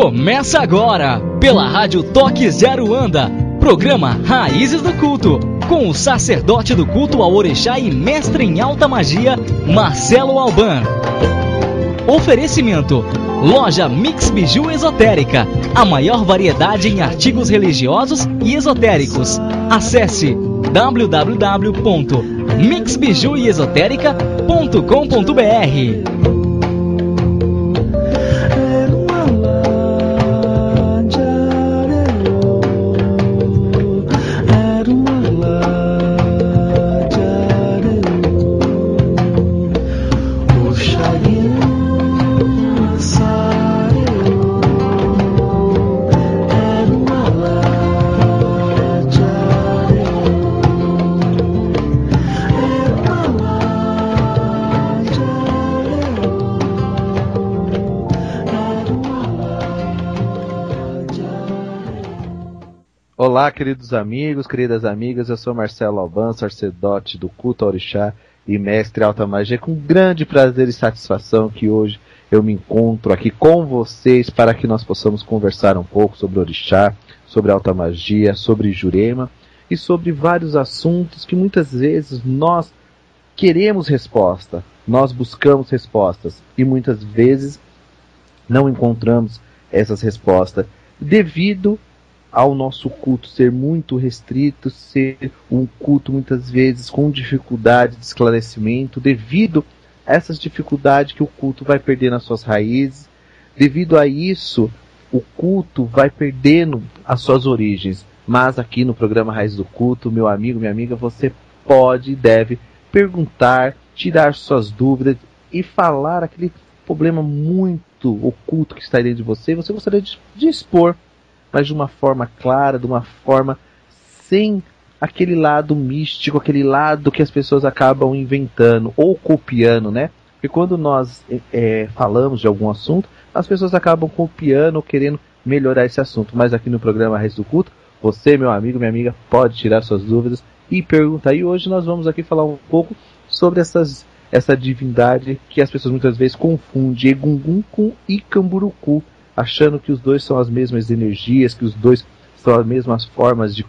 Começa agora, pela Rádio Toque Zero Anda, programa Raízes do Culto, com o sacerdote do culto ao Orixá e mestre em alta magia, Marcelo Alban. Oferecimento: Loja Mix Biju Esotérica, a maior variedade em artigos religiosos e esotéricos. Acesse www.mixbijueesotérica.com.br. Olá, queridos amigos, queridas amigas, eu sou Marcelo Alban, sacerdote do culto ao Orixá e mestre em alta magia, com grande prazer e satisfação que hoje eu me encontro aqui com vocês para que nós possamos conversar um pouco sobre Orixá, sobre alta magia, sobre Jurema e sobre vários assuntos que muitas vezes nós queremos resposta, nós buscamos respostas e muitas vezes não encontramos essas respostas devido ao nosso culto ser muito restrito, ser um culto muitas vezes com dificuldade de esclarecimento, devido a essas dificuldades que o culto vai perder nas suas raízes, devido a isso o culto vai perdendo as suas origens. Mas aqui no programa Raiz do Culto, meu amigo, minha amiga, você pode e deve perguntar, tirar suas dúvidas e falar aquele problema muito oculto que está dentro de você, você gostaria de expor, mas de uma forma clara, de uma forma sem aquele lado místico, aquele lado que as pessoas acabam inventando ou copiando, né? Porque quando nós falamos de algum assunto, as pessoas acabam copiando ou querendo melhorar esse assunto. Mas aqui no programa Reis do Culto, você, meu amigo, minha amiga, pode tirar suas dúvidas e perguntar. E hoje nós vamos aqui falar um pouco sobre essa divindade que as pessoas muitas vezes confundem Egungun com Icamburucu, achando que os dois são as mesmas energias, que os dois são as mesmas formas de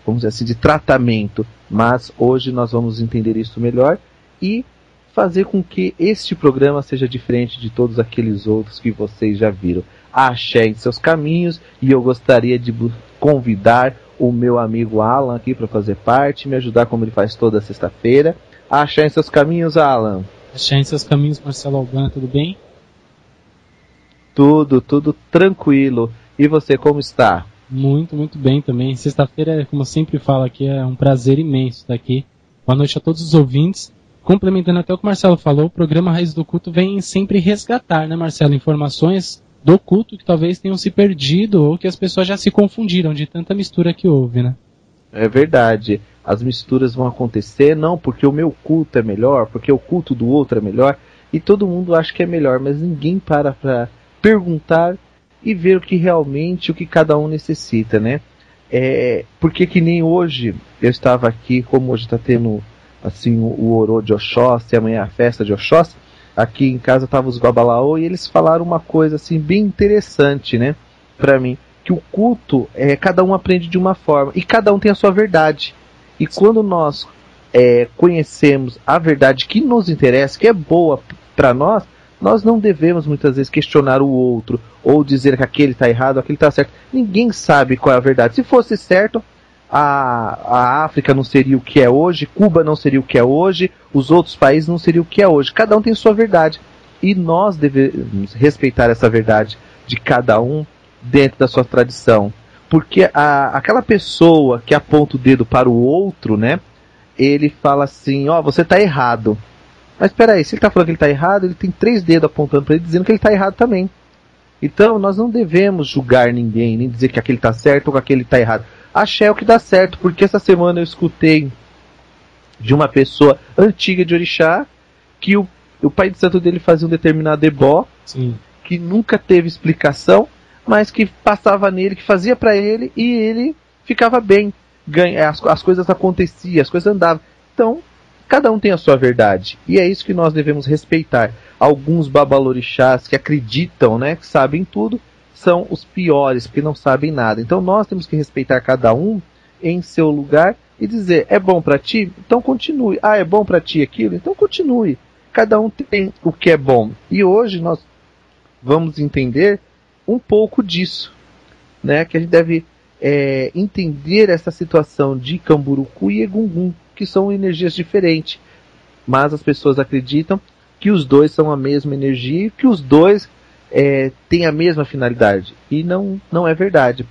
vamos dizer assim, de tratamento. Mas hoje nós vamos entender isso melhor e fazer com que este programa seja diferente de todos aqueles outros que vocês já viram. Axé em seus caminhos, e eu gostaria de convidar o meu amigo Alan aqui para fazer parte, me ajudar como ele faz toda sexta-feira. Axé em seus caminhos, Alan. Axé em seus caminhos, Marcelo Alban, tudo bem? Tudo tranquilo. E você, como está? Muito bem também. Sexta-feira, como eu sempre falo aqui, é um prazer imenso estar aqui. Boa noite a todos os ouvintes. Complementando até o que o Marcelo falou, o programa Raiz do Culto vem sempre resgatar, né, Marcelo, informações do culto que talvez tenham se perdido ou que as pessoas já se confundiram de tanta mistura que houve, né? É verdade. As misturas vão acontecer, não porque o meu culto é melhor, porque o culto do outro é melhor, e todo mundo acha que é melhor, mas ninguém para perguntar e ver o que cada um necessita, né? Porque que nem hoje, eu estava aqui, como hoje está tendo assim o Orô de Oxóssi, amanhã é a festa de Oxóssi, aqui em casa estavam os Babalaô e eles falaram uma coisa assim bem interessante, né? Para mim, que o culto, cada um aprende de uma forma e cada um tem a sua verdade. E quando nós conhecemos a verdade que nos interessa, que é boa para nós não devemos muitas vezes questionar o outro, ou dizer que aquele está errado, aquele está certo. Ninguém sabe qual é a verdade. Se fosse certo, a África não seria o que é hoje, Cuba não seria o que é hoje, os outros países não seriam o que é hoje. Cada um tem sua verdade. E nós devemos respeitar essa verdade de cada um dentro da sua tradição. Porque aquela pessoa que aponta o dedo para o outro, né, ele fala assim, você está errado. Mas espera aí, se ele está falando que ele está errado, ele tem 3 dedos apontando para ele, dizendo que ele está errado também. Então, nós não devemos julgar ninguém, nem dizer que aquele está certo ou que aquele está errado. Axé é o que dá certo, porque essa semana eu escutei de uma pessoa antiga de Orixá, que o pai de santo dele fazia um determinado ebó, Sim. Que nunca teve explicação, mas que passava nele, que fazia para ele, e ele ficava bem. As coisas aconteciam, as coisas andavam. Então, cada um tem a sua verdade, e é isso que nós devemos respeitar. Alguns babalorixás que acreditam, né, que sabem tudo, são os piores, porque não sabem nada. Então nós temos que respeitar cada um em seu lugar e dizer, é bom para ti? Então continue. Ah, é bom para ti aquilo? Então continue. Cada um tem o que é bom. E hoje nós vamos entender um pouco disso, né? Que a gente deve entender essa situação de Camburucu e Egungun, que são energias diferentes. Mas as pessoas acreditam que os dois são a mesma energia e que os dois têm a mesma finalidade. E não é verdade.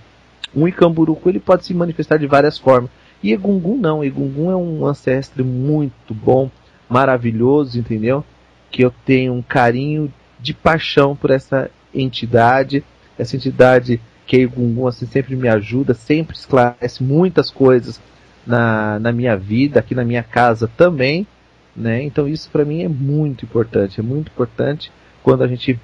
Um Icamburucu ele pode se manifestar de várias formas. E Egungun não. Egungun é um ancestre muito bom, maravilhoso, entendeu? Que eu tenho um carinho de paixão por essa entidade. Essa entidade que é Egungun assim, sempre me ajuda, sempre esclarece muitas coisas na minha vida, aqui na minha casa também, né? Então isso para mim é muito importante quando a gente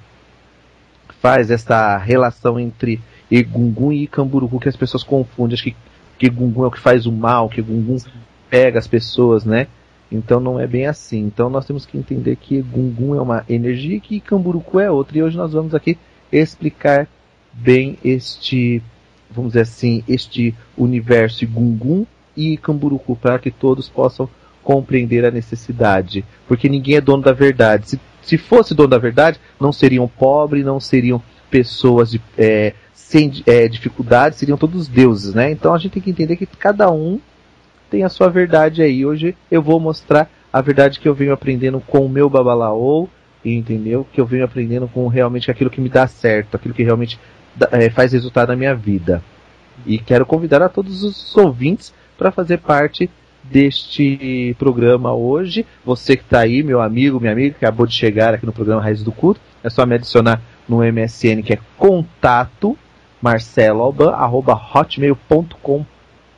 faz essa relação entre Egungun e Icamburucu, que as pessoas confundem, acho que Egungun é o que faz o mal, que Egungun pega as pessoas, né? Então não é bem assim. Então nós temos que entender que Egungun é uma energia e que Icamburucu é outra. E hoje nós vamos aqui explicar bem vamos dizer assim, este universo Egungun e Icamburucu, para que todos possam compreender a necessidade. Porque ninguém é dono da verdade. Se fosse dono da verdade, não seriam pobres, não seriam pessoas sem dificuldades, seriam todos deuses, né? Então a gente tem que entender que cada um tem a sua verdade aí. Hoje eu vou mostrar a verdade que eu venho aprendendo com o meu Babalaô, entendeu? Que eu venho aprendendo com realmente aquilo que me dá certo, aquilo que realmente faz resultado na minha vida. E quero convidar a todos os ouvintes para fazer parte deste programa hoje. Você que está aí, meu amigo, minha amiga, que acabou de chegar aqui no programa Raízes do Culto, é só me adicionar no MSN, que é contato marceloalban@hotmail.com,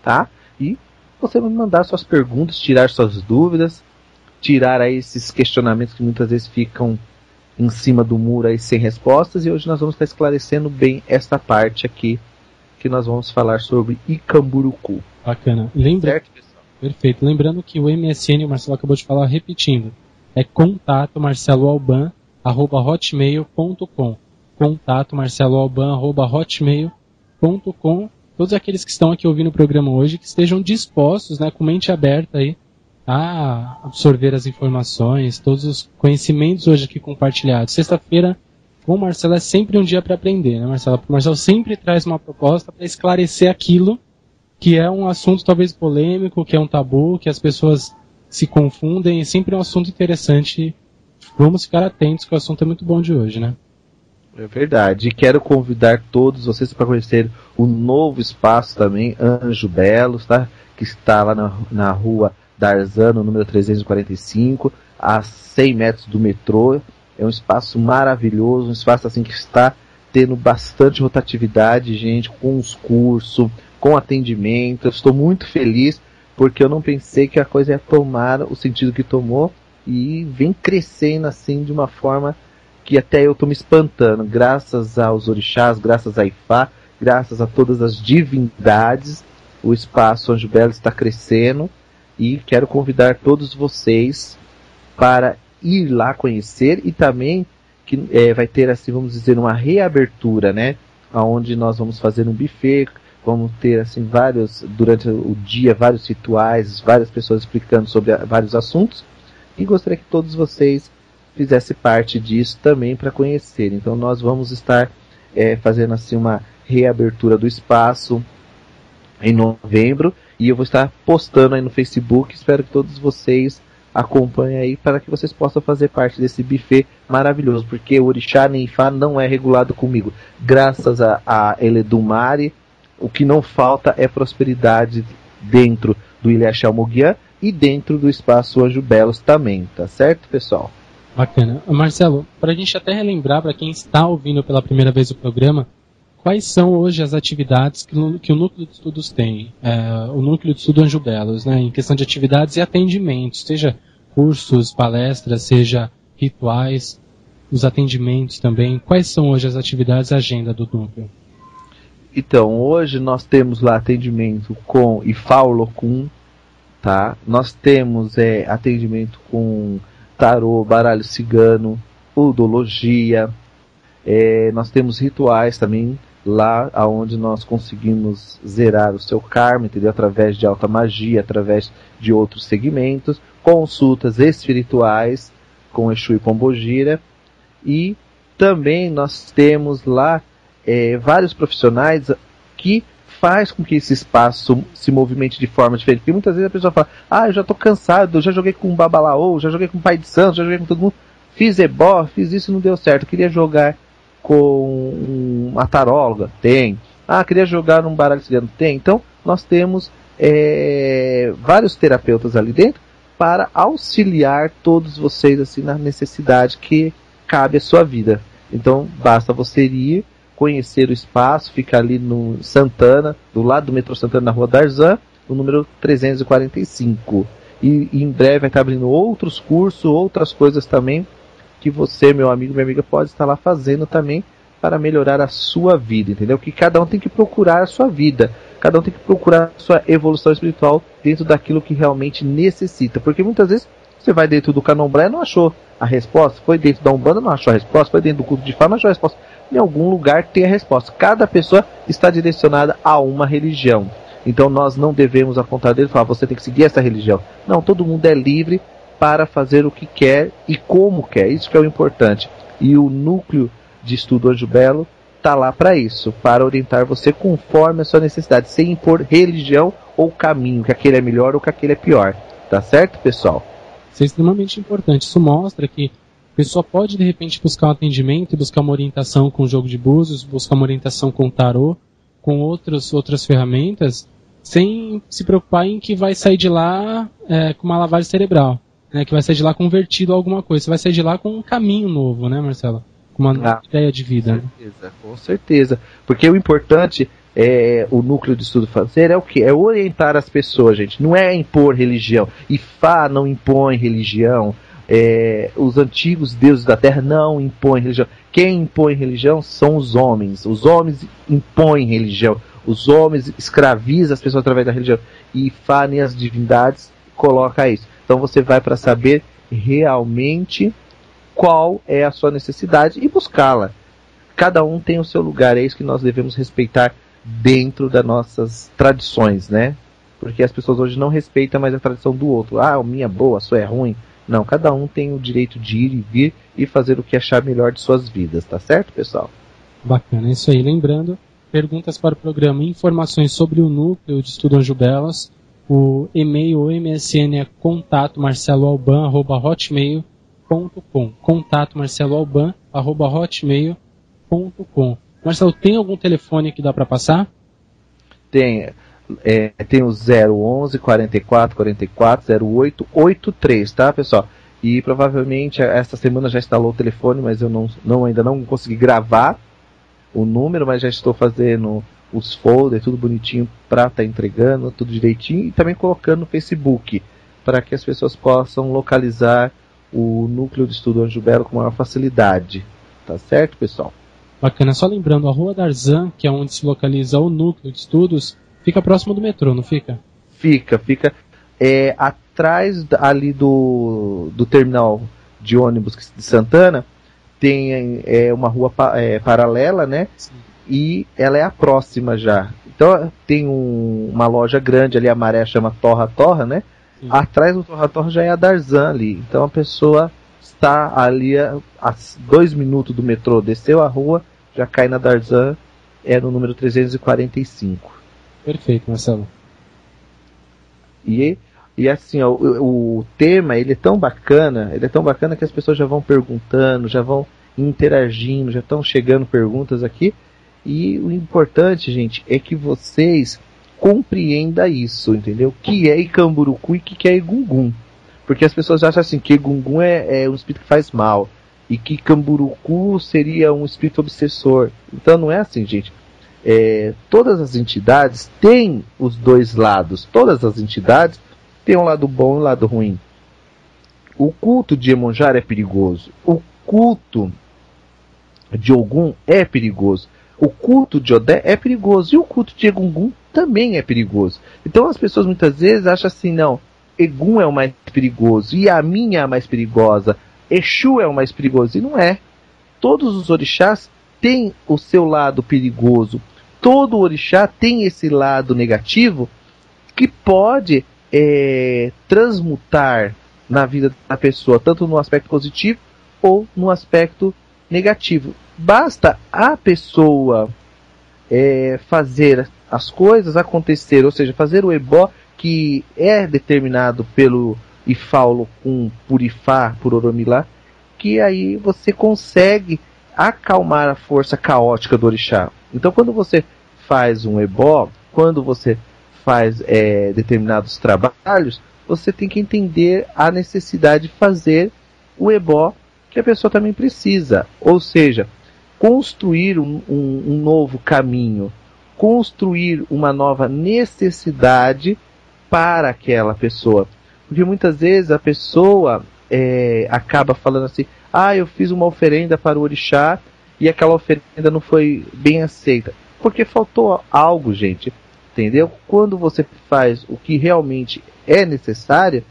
tá? E você vai me mandar suas perguntas, tirar suas dúvidas, tirar aí esses questionamentos que muitas vezes ficam em cima do muro aí sem respostas. E hoje nós vamos estar esclarecendo bem esta parte aqui, que nós vamos falar sobre Icamburucu. Bacana. Certo, pessoal? Perfeito. Lembrando que o MSN, o Marcelo acabou de falar, repetindo, é contato marceloalban@hotmail.com. Contato marceloalban@hotmail.com. Todos aqueles que estão aqui ouvindo o programa hoje, que estejam dispostos, né, com mente aberta aí, a absorver as informações, todos os conhecimentos hoje aqui compartilhados. Sexta-feira, com o Marcelo, é sempre um dia para aprender, né, Marcelo? Porque o Marcelo sempre traz uma proposta para esclarecer aquilo que é um assunto talvez polêmico, que é um tabu, que as pessoas se confundem, e sempre é um assunto interessante. Vamos ficar atentos, que o assunto é muito bom de hoje, né? É verdade. E quero convidar todos vocês para conhecer o novo espaço também, Anjo Belos, tá? Que está lá na rua Darzano, número 345, a 100 metros do metrô. É um espaço maravilhoso, um espaço assim que está tendo bastante rotatividade, gente, com os cursos, com atendimento. Eu estou muito feliz, porque eu não pensei que a coisa ia tomar o sentido que tomou, e vem crescendo assim de uma forma que até eu estou me espantando, graças aos orixás, graças a Ifá, graças a todas as divindades. O espaço Anjo Belo está crescendo, e quero convidar todos vocês para ir lá conhecer, e também que vai ter, assim, vamos dizer, uma reabertura, né? Onde nós vamos fazer um buffet, vamos ter assim durante o dia, vários rituais, várias pessoas explicando sobre vários assuntos, e gostaria que todos vocês fizessem parte disso também para conhecer. Então nós vamos estar fazendo assim uma reabertura do espaço em novembro, e eu vou estar postando aí no Facebook. Espero que todos vocês acompanhem aí, para que vocês possam fazer parte desse buffet maravilhoso, porque o orixá nem Ifá não é regulado comigo. Graças a Eledumare, o que não falta é prosperidade dentro do Ilha Moguian e dentro do espaço Anjo Belos também, tá certo, pessoal? Bacana. Marcelo, para a gente até relembrar, para quem está ouvindo pela primeira vez o programa, quais são hoje as atividades que o Núcleo de Estudos tem? O Núcleo de Estudo Anjo Belos, né, em questão de atividades e atendimentos, seja cursos, palestras, seja rituais, os atendimentos também. Quais são hoje as atividades e a agenda do Núcleo? Então, hoje nós temos lá atendimento com Ifá Olokun, tá? Nós temos atendimento com tarô, baralho cigano, udologia, Nós temos rituais também lá onde nós conseguimos zerar o seu karma, entendeu? Através de alta magia, através de outros segmentos, consultas espirituais com Exu e Pombogira, e também nós temos lá vários profissionais que faz com que esse espaço se movimente de forma diferente. Porque muitas vezes a pessoa fala, eu já estou cansado, eu já joguei com o Babalaô, já joguei com o Pai de Santos, já joguei com todo mundo, fiz ebó, fiz isso e não deu certo, queria jogar com uma taróloga, tem. Queria jogar num baralho cigano, tem. Então nós temos vários terapeutas ali dentro para auxiliar todos vocês assim na necessidade que cabe à sua vida. Então basta você ir conhecer o espaço, fica ali no Santana, do lado do metrô Santana, na Rua Darzan, o número 345. E em breve vai estar abrindo outros cursos, outras coisas também, que você, meu amigo, minha amiga, pode estar lá fazendo também para melhorar a sua vida, entendeu? Que cada um tem que procurar a sua vida, cada um tem que procurar a sua evolução espiritual dentro daquilo que realmente necessita, porque muitas vezes você vai dentro do Candomblé e não achou a resposta, foi dentro da Umbanda, não achou a resposta, foi dentro do culto de Fá, não achou a resposta. Em algum lugar tem a resposta. Cada pessoa está direcionada a uma religião. Então nós não devemos apontar dedo e falar, você tem que seguir essa religião. Não, todo mundo é livre para fazer o que quer e como quer. Isso que é o importante. E o núcleo de estudo Anjo Belo está lá para isso, para orientar você conforme a sua necessidade, sem impor religião ou caminho, que aquele é melhor ou que aquele é pior. Tá certo, pessoal? Isso é extremamente importante. Isso mostra que a pessoa pode, de repente, buscar um atendimento, buscar uma orientação com o jogo de búzios, buscar uma orientação com o tarô, com outras ferramentas, sem se preocupar em que vai sair de lá com uma lavagem cerebral, né, que vai sair de lá convertido a alguma coisa. Você vai sair de lá com um caminho novo, né, Marcelo? Com uma nova ideia de vida. Com certeza. Porque o importante o núcleo de estudo fazer é o quê? É orientar as pessoas, gente. Não é impor religião. Ifá não impõe religião. Os antigos deuses da terra não impõem religião. Quem impõe religião são os homens. Os homens impõem religião. Os homens escravizam as pessoas através da religião. E Ifá nem as divindades coloca isso. Então você vai para saber realmente qual é a sua necessidade e buscá-la. Cada um tem o seu lugar. É isso que nós devemos respeitar dentro das nossas tradições, né? Porque as pessoas hoje não respeitam mais a tradição do outro. A minha é boa, a sua é ruim. Não, cada um tem o direito de ir e vir e fazer o que achar melhor de suas vidas, tá certo, pessoal? Bacana, é isso aí. Lembrando, perguntas para o programa, informações sobre o núcleo de estudo Anjo Belas, o e-mail ou MSN é contatomarceloalban@hotmail.com, contatomarceloalban@hotmail.com. Marcelo, tem algum telefone que dá para passar? Tem o 011 44 44 08 83, tá, pessoal? E provavelmente esta semana já instalou o telefone, mas eu ainda não consegui gravar o número, mas já estou fazendo os folders, tudo bonitinho para estar entregando, tudo direitinho, e também colocando no Facebook, para que as pessoas possam localizar o núcleo de estudo Anjo Belo com maior facilidade. Tá certo, pessoal? Bacana. Só lembrando, a Rua Darzan, que é onde se localiza o núcleo de estudos, fica próximo do metrô, não fica? Fica atrás ali do terminal de ônibus de Santana, tem uma rua paralela, né? Sim. E ela é a próxima já. Então tem uma loja grande ali, a maré chama Torra Torra, né? Sim. Atrás do Torra Torra já é a Darzan ali. Então a pessoa está ali a 2 minutos do metrô, desceu a rua, já cai na Darzan, no número 345. Perfeito, Marcelo. E assim, ó, o tema ele é tão bacana que as pessoas já vão perguntando, já vão interagindo, já estão chegando perguntas aqui. E o importante, gente, é que vocês compreendam isso, entendeu? O que é Icamburucu e o que é Egungun. Porque as pessoas acham assim, que Egungun é um espírito que faz mal, e que Icamburucu seria um espírito obsessor. Então não é assim, gente. Todas as entidades têm os dois lados. Todas as entidades têm um lado bom e um lado ruim. O culto de Iemonjara é perigoso. O culto de Ogum é perigoso. O culto de Odé é perigoso. E o culto de Egungun também é perigoso. Então as pessoas muitas vezes acham assim, não, Egum é o mais perigoso, Yamin é a mais perigosa, Exu é o mais perigoso. E não é. todos os orixás têm o seu lado perigoso. Todo orixá tem esse lado negativo que pode transmutar na vida da pessoa, tanto no aspecto positivo ou no aspecto negativo. Basta a pessoa fazer as coisas acontecer, ou seja, fazer o ebó que é determinado pelo Ifá Olokun, por Ifá, por Oromilá, que aí você consegue acalmar a força caótica do orixá. Então, quando você faz um ebó, quando você faz determinados trabalhos, você tem que entender a necessidade de fazer o ebó que a pessoa também precisa. Ou seja, construir um novo caminho, construir uma nova necessidade para aquela pessoa. Porque muitas vezes a pessoa acaba falando assim, eu fiz uma oferenda para o orixá e aquela oferenda não foi bem aceita. Porque faltou algo, gente. Entendeu? Quando você faz o que realmente é necessário,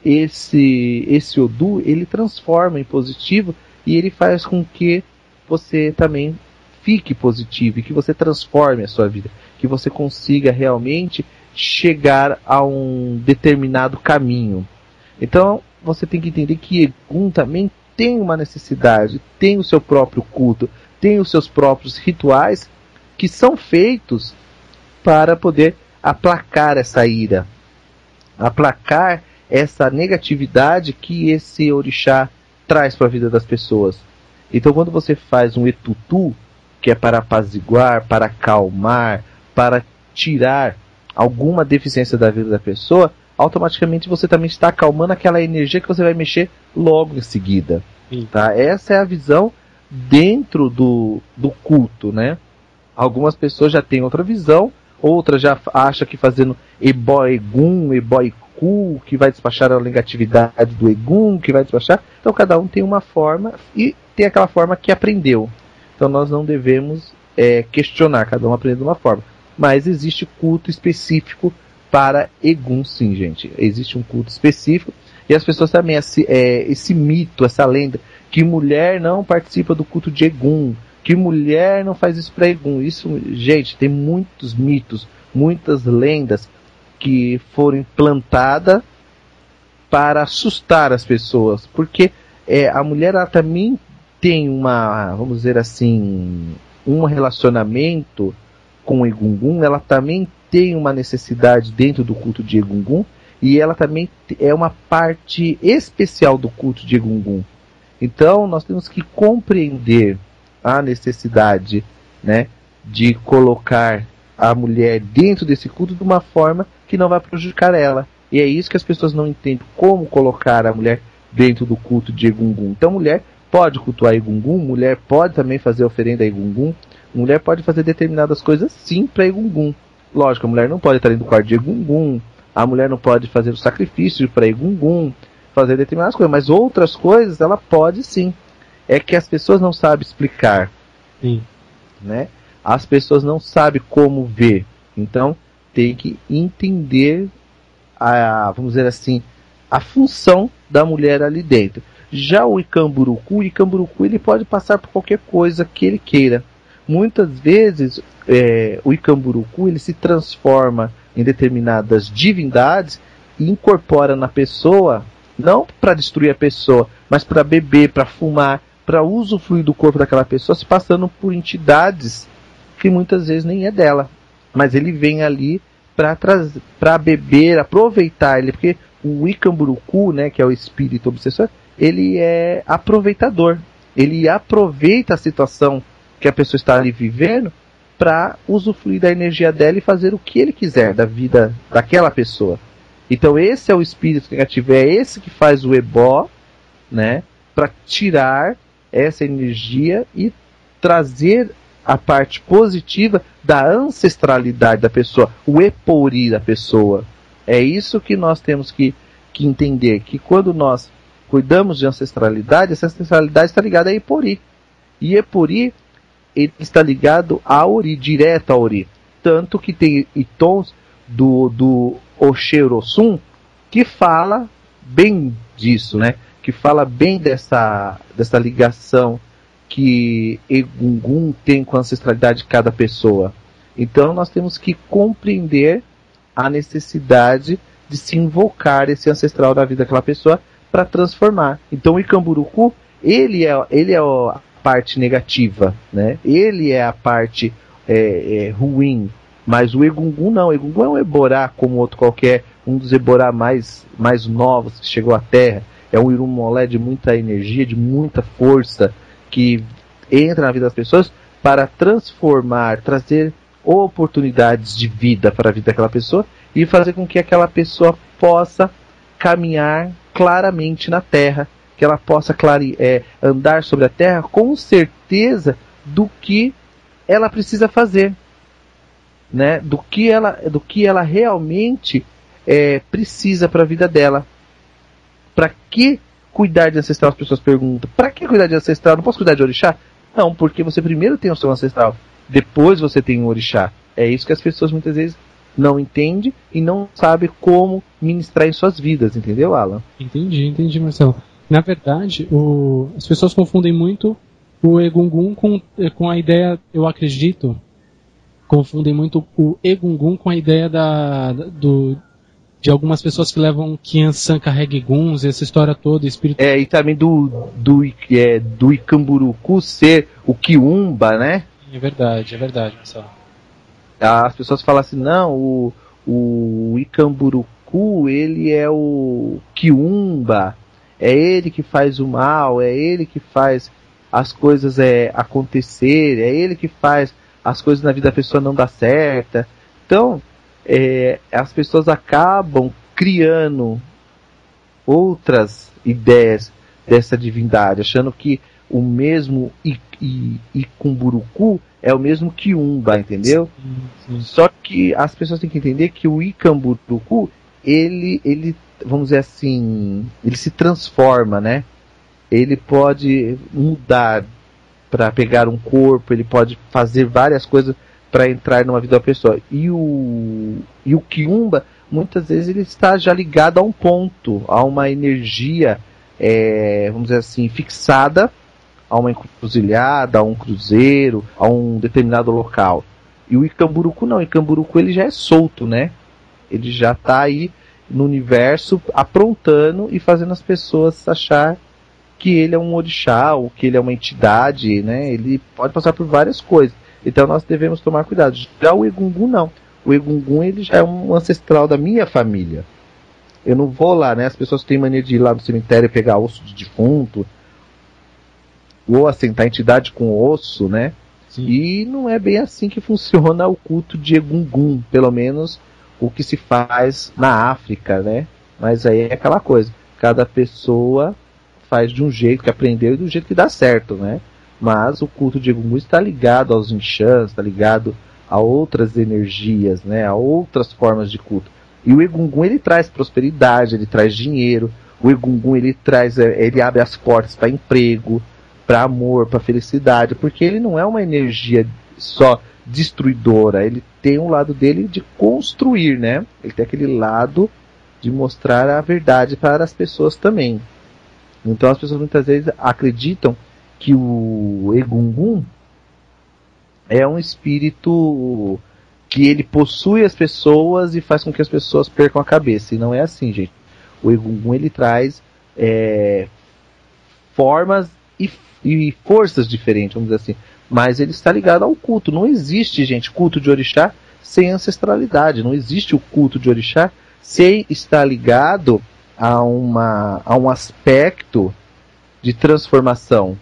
esse Odu, ele transforma em positivo e ele faz com que você também fique positivo e que você transforme a sua vida, que você consiga realmente chegar a um determinado caminho. Então, você tem que entender que Egum também tem uma necessidade, tem o seu próprio culto, tem os seus próprios rituais que são feitos para poder aplacar essa ira, aplacar essa negatividade que esse orixá traz para a vida das pessoas. Então, quando você faz um etutu, que é para apaziguar, para acalmar, para tirar alguma deficiência da vida da pessoa, automaticamente você também está acalmando aquela energia que você vai mexer logo em seguida. Tá? Essa é a visão dentro do culto, né? Algumas pessoas já têm outra visão, outras já acham que fazendo ebó Egum, ebó Iku, que vai despachar a negatividade do Egum, que vai despachar. Então cada um tem uma forma e tem aquela forma que aprendeu. Então nós não devemos questionar, cada um aprende de uma forma. Mas existe culto específico para Egum, sim, gente. Existe um culto específico. E as pessoas também, esse mito, essa lenda, que mulher não participa do culto de Egum, que mulher não faz isso para Egum. Isso, gente, tem muitos mitos, muitas lendas que foram implantadas para assustar as pessoas. Porque a mulher, ela também tem vamos dizer assim, um relacionamento com Egungun, ela também tem uma necessidade dentro do culto de Egungun, e ela também é uma parte especial do culto de Egungun. Então nós temos que compreender a necessidade, né, de colocar a mulher dentro desse culto de uma forma que não vai prejudicar ela. E é isso que as pessoas não entendem, como colocar a mulher dentro do culto de Egungun. Então mulher pode cultuar Egungun, mulher pode também fazer oferenda a Egungun, mulher pode fazer determinadas coisas sim para Egungun. Lógico, a mulher não pode estar dentro do quarto de Egungun, a mulher não pode fazer o sacrifício para Egungun, fazer determinadas coisas, mas outras coisas ela pode sim. É que as pessoas não sabem explicar. Sim. Né? As pessoas não sabem como ver. Então tem que entender vamos dizer assim, a função da mulher ali dentro. Já o Icamburucu ele pode passar por qualquer coisa que ele queira. Muitas vezes o Icamburucu ele se transforma em determinadas divindades e incorpora na pessoa, não para destruir a pessoa, mas para beber, para fumar, para usufruir do corpo daquela pessoa, se passando por entidades que muitas vezes nem é dela. Mas ele vem ali para beber, aproveitar ele, porque o Icamburucu, né, que é o espírito obsessor, ele é aproveitador. Ele aproveita a situação que a pessoa está ali vivendo para usufruir da energia dela e fazer o que ele quiser da vida daquela pessoa. Então esse é o espírito negativo, é esse que faz o ebó, né, para tirar essa energia e trazer a parte positiva da ancestralidade da pessoa, o epori da pessoa. É isso que nós temos que entender, que quando nós cuidamos de ancestralidade, essa ancestralidade está ligada a epori. E epori ele está ligado a Ori, direto a Ori. Tanto que tem itons do Oxerosum que fala bem disso, né? Que fala bem dessa ligação que Egungun tem com a ancestralidade de cada pessoa. Então nós temos que compreender a necessidade de se invocar esse ancestral da vida daquela pessoa para transformar. Então o Icamburucu, ele é a parte negativa, né? Ele é a parte ruim, mas o Egungun não. O Egungun é um Eborá como outro qualquer, um dos Eborá mais novos que chegou à Terra. É um Irumolé de muita energia, de muita força, que entra na vida das pessoas para transformar, trazer oportunidades de vida para a vida daquela pessoa e fazer com que aquela pessoa possa caminhar claramente na Terra, que ela possa andar sobre a Terra com certeza do que ela precisa fazer, né? Do que ela realmente precisa para a vida dela. Para que cuidar de ancestral? As pessoas perguntam. Para que cuidar de ancestral? Não posso cuidar de orixá? Não, porque você primeiro tem o seu ancestral, depois você tem o orixá. É isso que as pessoas muitas vezes não entendem e não sabem como ministrar em suas vidas, entendeu, Alan? Entendi, Marcelo. Na verdade, as pessoas confundem muito o Egungun com a ideia, eu acredito, confundem muito o Egungun com a ideia de algumas pessoas que levam Kiansan carregue guns, essa história toda, espírito. E também do Icamburucu ser o Quiumba, né? É verdade, Marcelo. As pessoas falam assim, não, o Icamburucu, ele é o Quiumba, é ele que faz o mal, é ele que faz as coisas acontecer, é ele que faz as coisas na vida da pessoa não dar certa. Então, as pessoas acabam criando outras ideias dessa divindade, achando que o mesmo Icamburucu é o mesmo Quiumba, entendeu? Sim. Só que as pessoas têm que entender que o Icamburucu, ele, vamos dizer assim, ele se transforma, né? Ele pode mudar para pegar um corpo, ele pode fazer várias coisas para entrar numa vida da pessoa. E o Quiumba, muitas vezes, ele está já ligado a um ponto, a uma energia, vamos dizer assim, fixada, a uma encruzilhada, a um cruzeiro, a um determinado local. E o Icamburucu não, o Icamburucu ele já é solto, né? Ele já está aí no universo aprontando e fazendo as pessoas achar que ele é um orixá, ou que ele é uma entidade, né? Ele pode passar por várias coisas. Então nós devemos tomar cuidado. Já o Egungun não. O Egungun ele já é um ancestral da minha família. Eu não vou lá, né? As pessoas têm mania de ir lá no cemitério e pegar osso de defunto, ou assentar entidade com osso, né? Sim. E não é bem assim que funciona o culto de Egungun, pelo menos o que se faz na África, né? Mas aí é aquela coisa, cada pessoa faz de um jeito que aprendeu e do jeito que dá certo, né? Mas o culto de Egungun está ligado aos Inxãs, está ligado a outras energias, né? A outras formas de culto. E o Egungun ele traz prosperidade, ele traz dinheiro. O Egungun ele abre as portas para emprego, para amor, para felicidade, porque ele não é uma energia só destruidora, ele tem um lado dele de construir, né? Ele tem aquele lado de mostrar a verdade para as pessoas também. Então as pessoas muitas vezes acreditam que o Egungun é um espírito que ele possui as pessoas e faz com que as pessoas percam a cabeça. E não é assim, gente. O Egungun ele traz formas e forças diferentes, vamos dizer assim. Mas ele está ligado ao culto. Não existe, gente, culto de orixá sem ancestralidade. Não existe o culto de orixá sem estar ligado a um aspecto de transformação.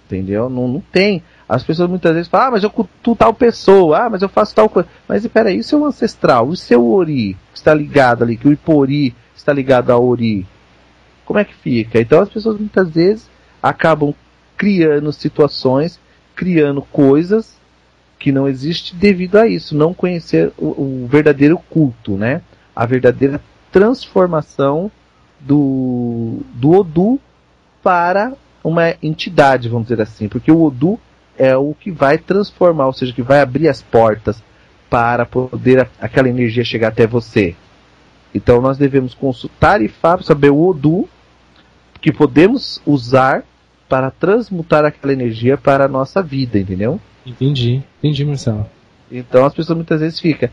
Entendeu? Não tem. As pessoas muitas vezes falam, mas eu cultuo tal pessoa, mas eu faço tal coisa. Mas peraí, e o seu ancestral? E o seu Ori? Que está ligado ali, que o Ipori está ligado ao Ori? Como é que fica? Então as pessoas muitas vezes acabam criando situações, criando coisas que não existem devido a isso, não conhecer o verdadeiro culto, né? A verdadeira transformação do Odu para uma entidade, vamos dizer assim, porque o Odu é o que vai transformar, ou seja, que vai abrir as portas para poder aquela energia chegar até você. Então nós devemos consultar Ifá para saber o Odu que podemos usar para transmutar aquela energia para a nossa vida, entendeu? Entendi, Marcelo. Então as pessoas muitas vezes ficam,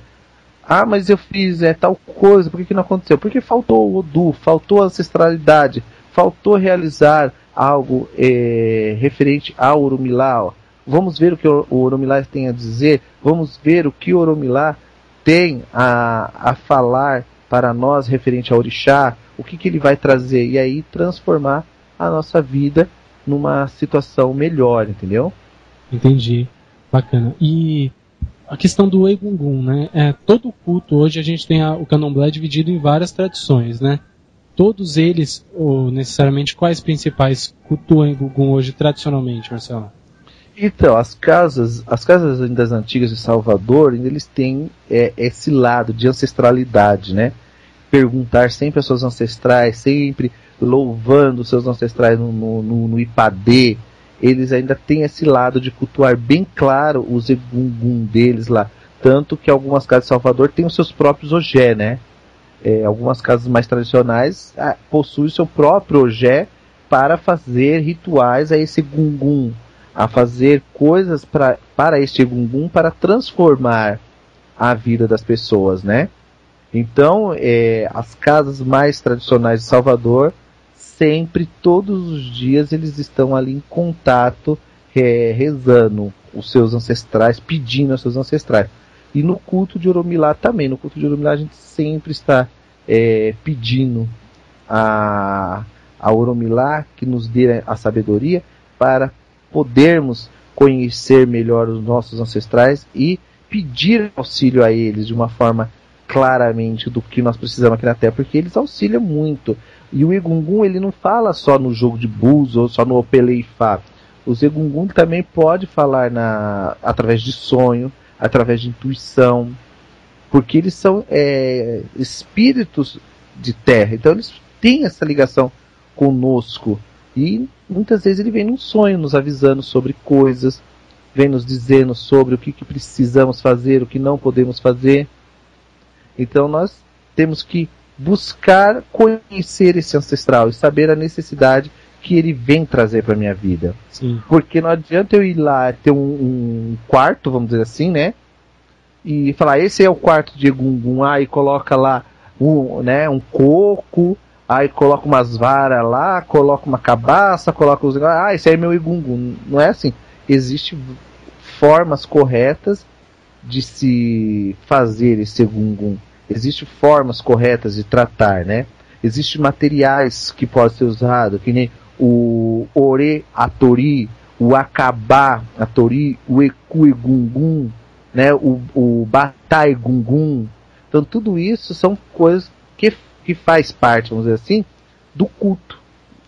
mas eu fiz tal coisa, por que não aconteceu? Porque faltou o Odu, faltou a ancestralidade, faltou realizar algo referente ao Oromilá. Ó. Vamos ver o que o Oromilá tem a dizer, vamos ver o que o Oromilá tem a falar para nós referente ao Orixá, o que ele vai trazer, e aí transformar a nossa vida numa situação melhor, entendeu? Entendi, bacana. E a questão do Egungun, né? Todo culto hoje a gente tem o candomblé dividido em várias tradições, né? Todos eles, ou necessariamente quais principais cultuam Egungun hoje tradicionalmente, Marcelo? Então, as casas das antigas de Salvador, eles têm esse lado de ancestralidade, né? Perguntar sempre aos seus ancestrais, sempre louvando os seus ancestrais no Ipadê. Eles ainda têm esse lado de cultuar bem claro os Egungun deles lá. Tanto que algumas casas de Salvador têm os seus próprios Ogé, né? Algumas casas mais tradicionais possuem o seu próprio Ogé para fazer rituais a esse Egungun, a fazer coisas para este Egungun, para transformar a vida das pessoas, né? Então, as casas mais tradicionais de Salvador, sempre, todos os dias, eles estão ali em contato, rezando os seus ancestrais, pedindo aos seus ancestrais. E no culto de Oromilá também. No culto de Oromilá a gente sempre está pedindo a Oromilá que nos dê a sabedoria para podermos conhecer melhor os nossos ancestrais e pedir auxílio a eles de uma forma claramente do que nós precisamos aqui na Terra, porque eles auxiliam muito. E o Egungun, ele não fala só no jogo de búzios ou só no Opeleifá. O Egungun também pode falar através de sonho, através de intuição, porque eles são espíritos de terra, então eles têm essa ligação conosco, e muitas vezes ele vem num sonho nos avisando sobre coisas, vem nos dizendo sobre o que precisamos fazer, o que não podemos fazer. Então nós temos que buscar conhecer esse ancestral e saber a necessidade que ele vem trazer para a minha vida. Sim. Porque não adianta eu ir lá ter um quarto, vamos dizer assim, né? E falar, esse é o quarto de Egungun, aí coloca lá um coco, aí coloca umas varas lá, coloca uma cabaça, coloca os... esse aí é meu Egungun. Não é assim. Existem formas corretas de se fazer esse Egungun. Existem formas corretas de tratar, né? Existem materiais que podem ser usados, que nem o Ore Atori, o Acabá Atori, o Eku Egungun, né? O Batá Egungun. Então tudo isso são coisas que faz parte, vamos dizer assim, do culto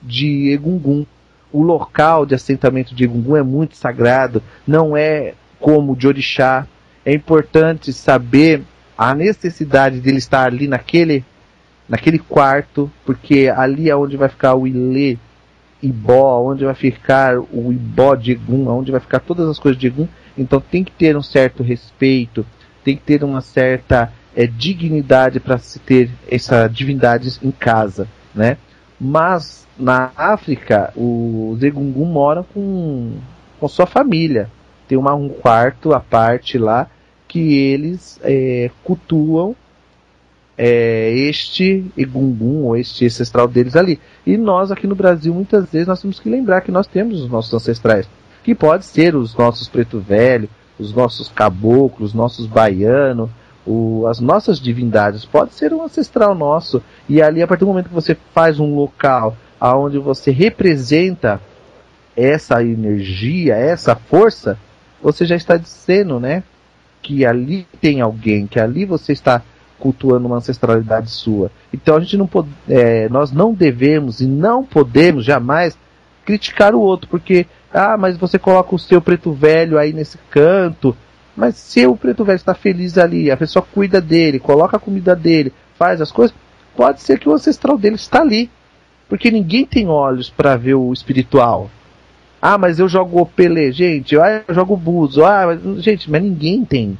de Egungun. O local de assentamento de Egungun é muito sagrado, não é como o de Orixá. É importante saber a necessidade dele estar ali naquele quarto, porque ali é onde vai ficar o Ilê Ibó, onde vai ficar o Ibó de Egun, onde vai ficar todas as coisas de Egun. Então tem que ter um certo respeito, tem que ter uma certa dignidade para se ter essa divindade em casa, né? Mas na África os Egungun moram com sua família, tem um quarto à parte lá que eles cultuam este Egungun ou este ancestral deles ali. E nós aqui no Brasil muitas vezes nós temos que lembrar que nós temos os nossos ancestrais, que pode ser os nossos preto velho, os nossos caboclos, os nossos baianos, as nossas divindades, pode ser um ancestral nosso. E ali, a partir do momento que você faz um local onde você representa essa energia, essa força, você já está dizendo, né, que ali tem alguém, que ali você está cultuando uma ancestralidade sua. Então a gente nós não devemos e não podemos jamais criticar o outro, porque mas você coloca o seu preto velho aí nesse canto. Mas se o preto velho está feliz ali, a pessoa cuida dele, coloca a comida dele, faz as coisas, pode ser que o ancestral dele está ali. Porque ninguém tem olhos para ver o espiritual. Mas eu jogo Opelê, gente, eu jogo Buzo, gente, mas ninguém tem.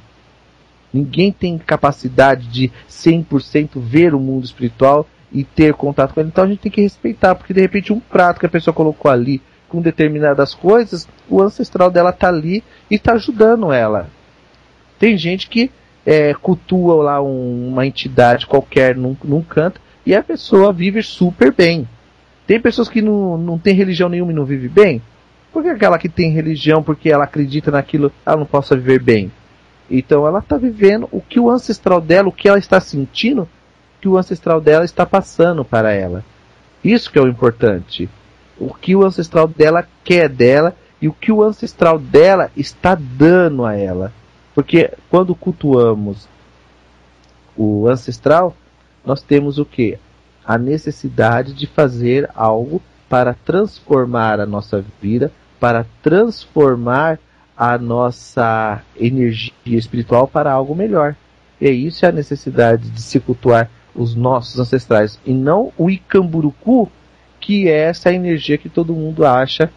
Ninguém tem capacidade de 100% ver o mundo espiritual e ter contato com ele. Então a gente tem que respeitar, porque de repente um prato que a pessoa colocou ali com determinadas coisas, o ancestral dela tá ali e tá ajudando ela. Tem gente que cultua lá uma entidade qualquer num canto e a pessoa vive super bem. Tem pessoas que não tem religião nenhuma e não vive bem. Por que aquela que tem religião, porque ela acredita naquilo, ela não possa viver bem? Então ela está vivendo o que o ancestral dela, o que ela está sentindo, que o ancestral dela está passando para ela. Isso que é o importante. O que o ancestral dela quer dela e o que o ancestral dela está dando a ela. Porque quando cultuamos o ancestral, nós temos o quê? A necessidade de fazer algo para transformar a nossa vida, para transformar a nossa energia espiritual para algo melhor. E isso é a necessidade de se cultuar os nossos ancestrais, e não o Icamburucu, que é essa energia que todo mundo acha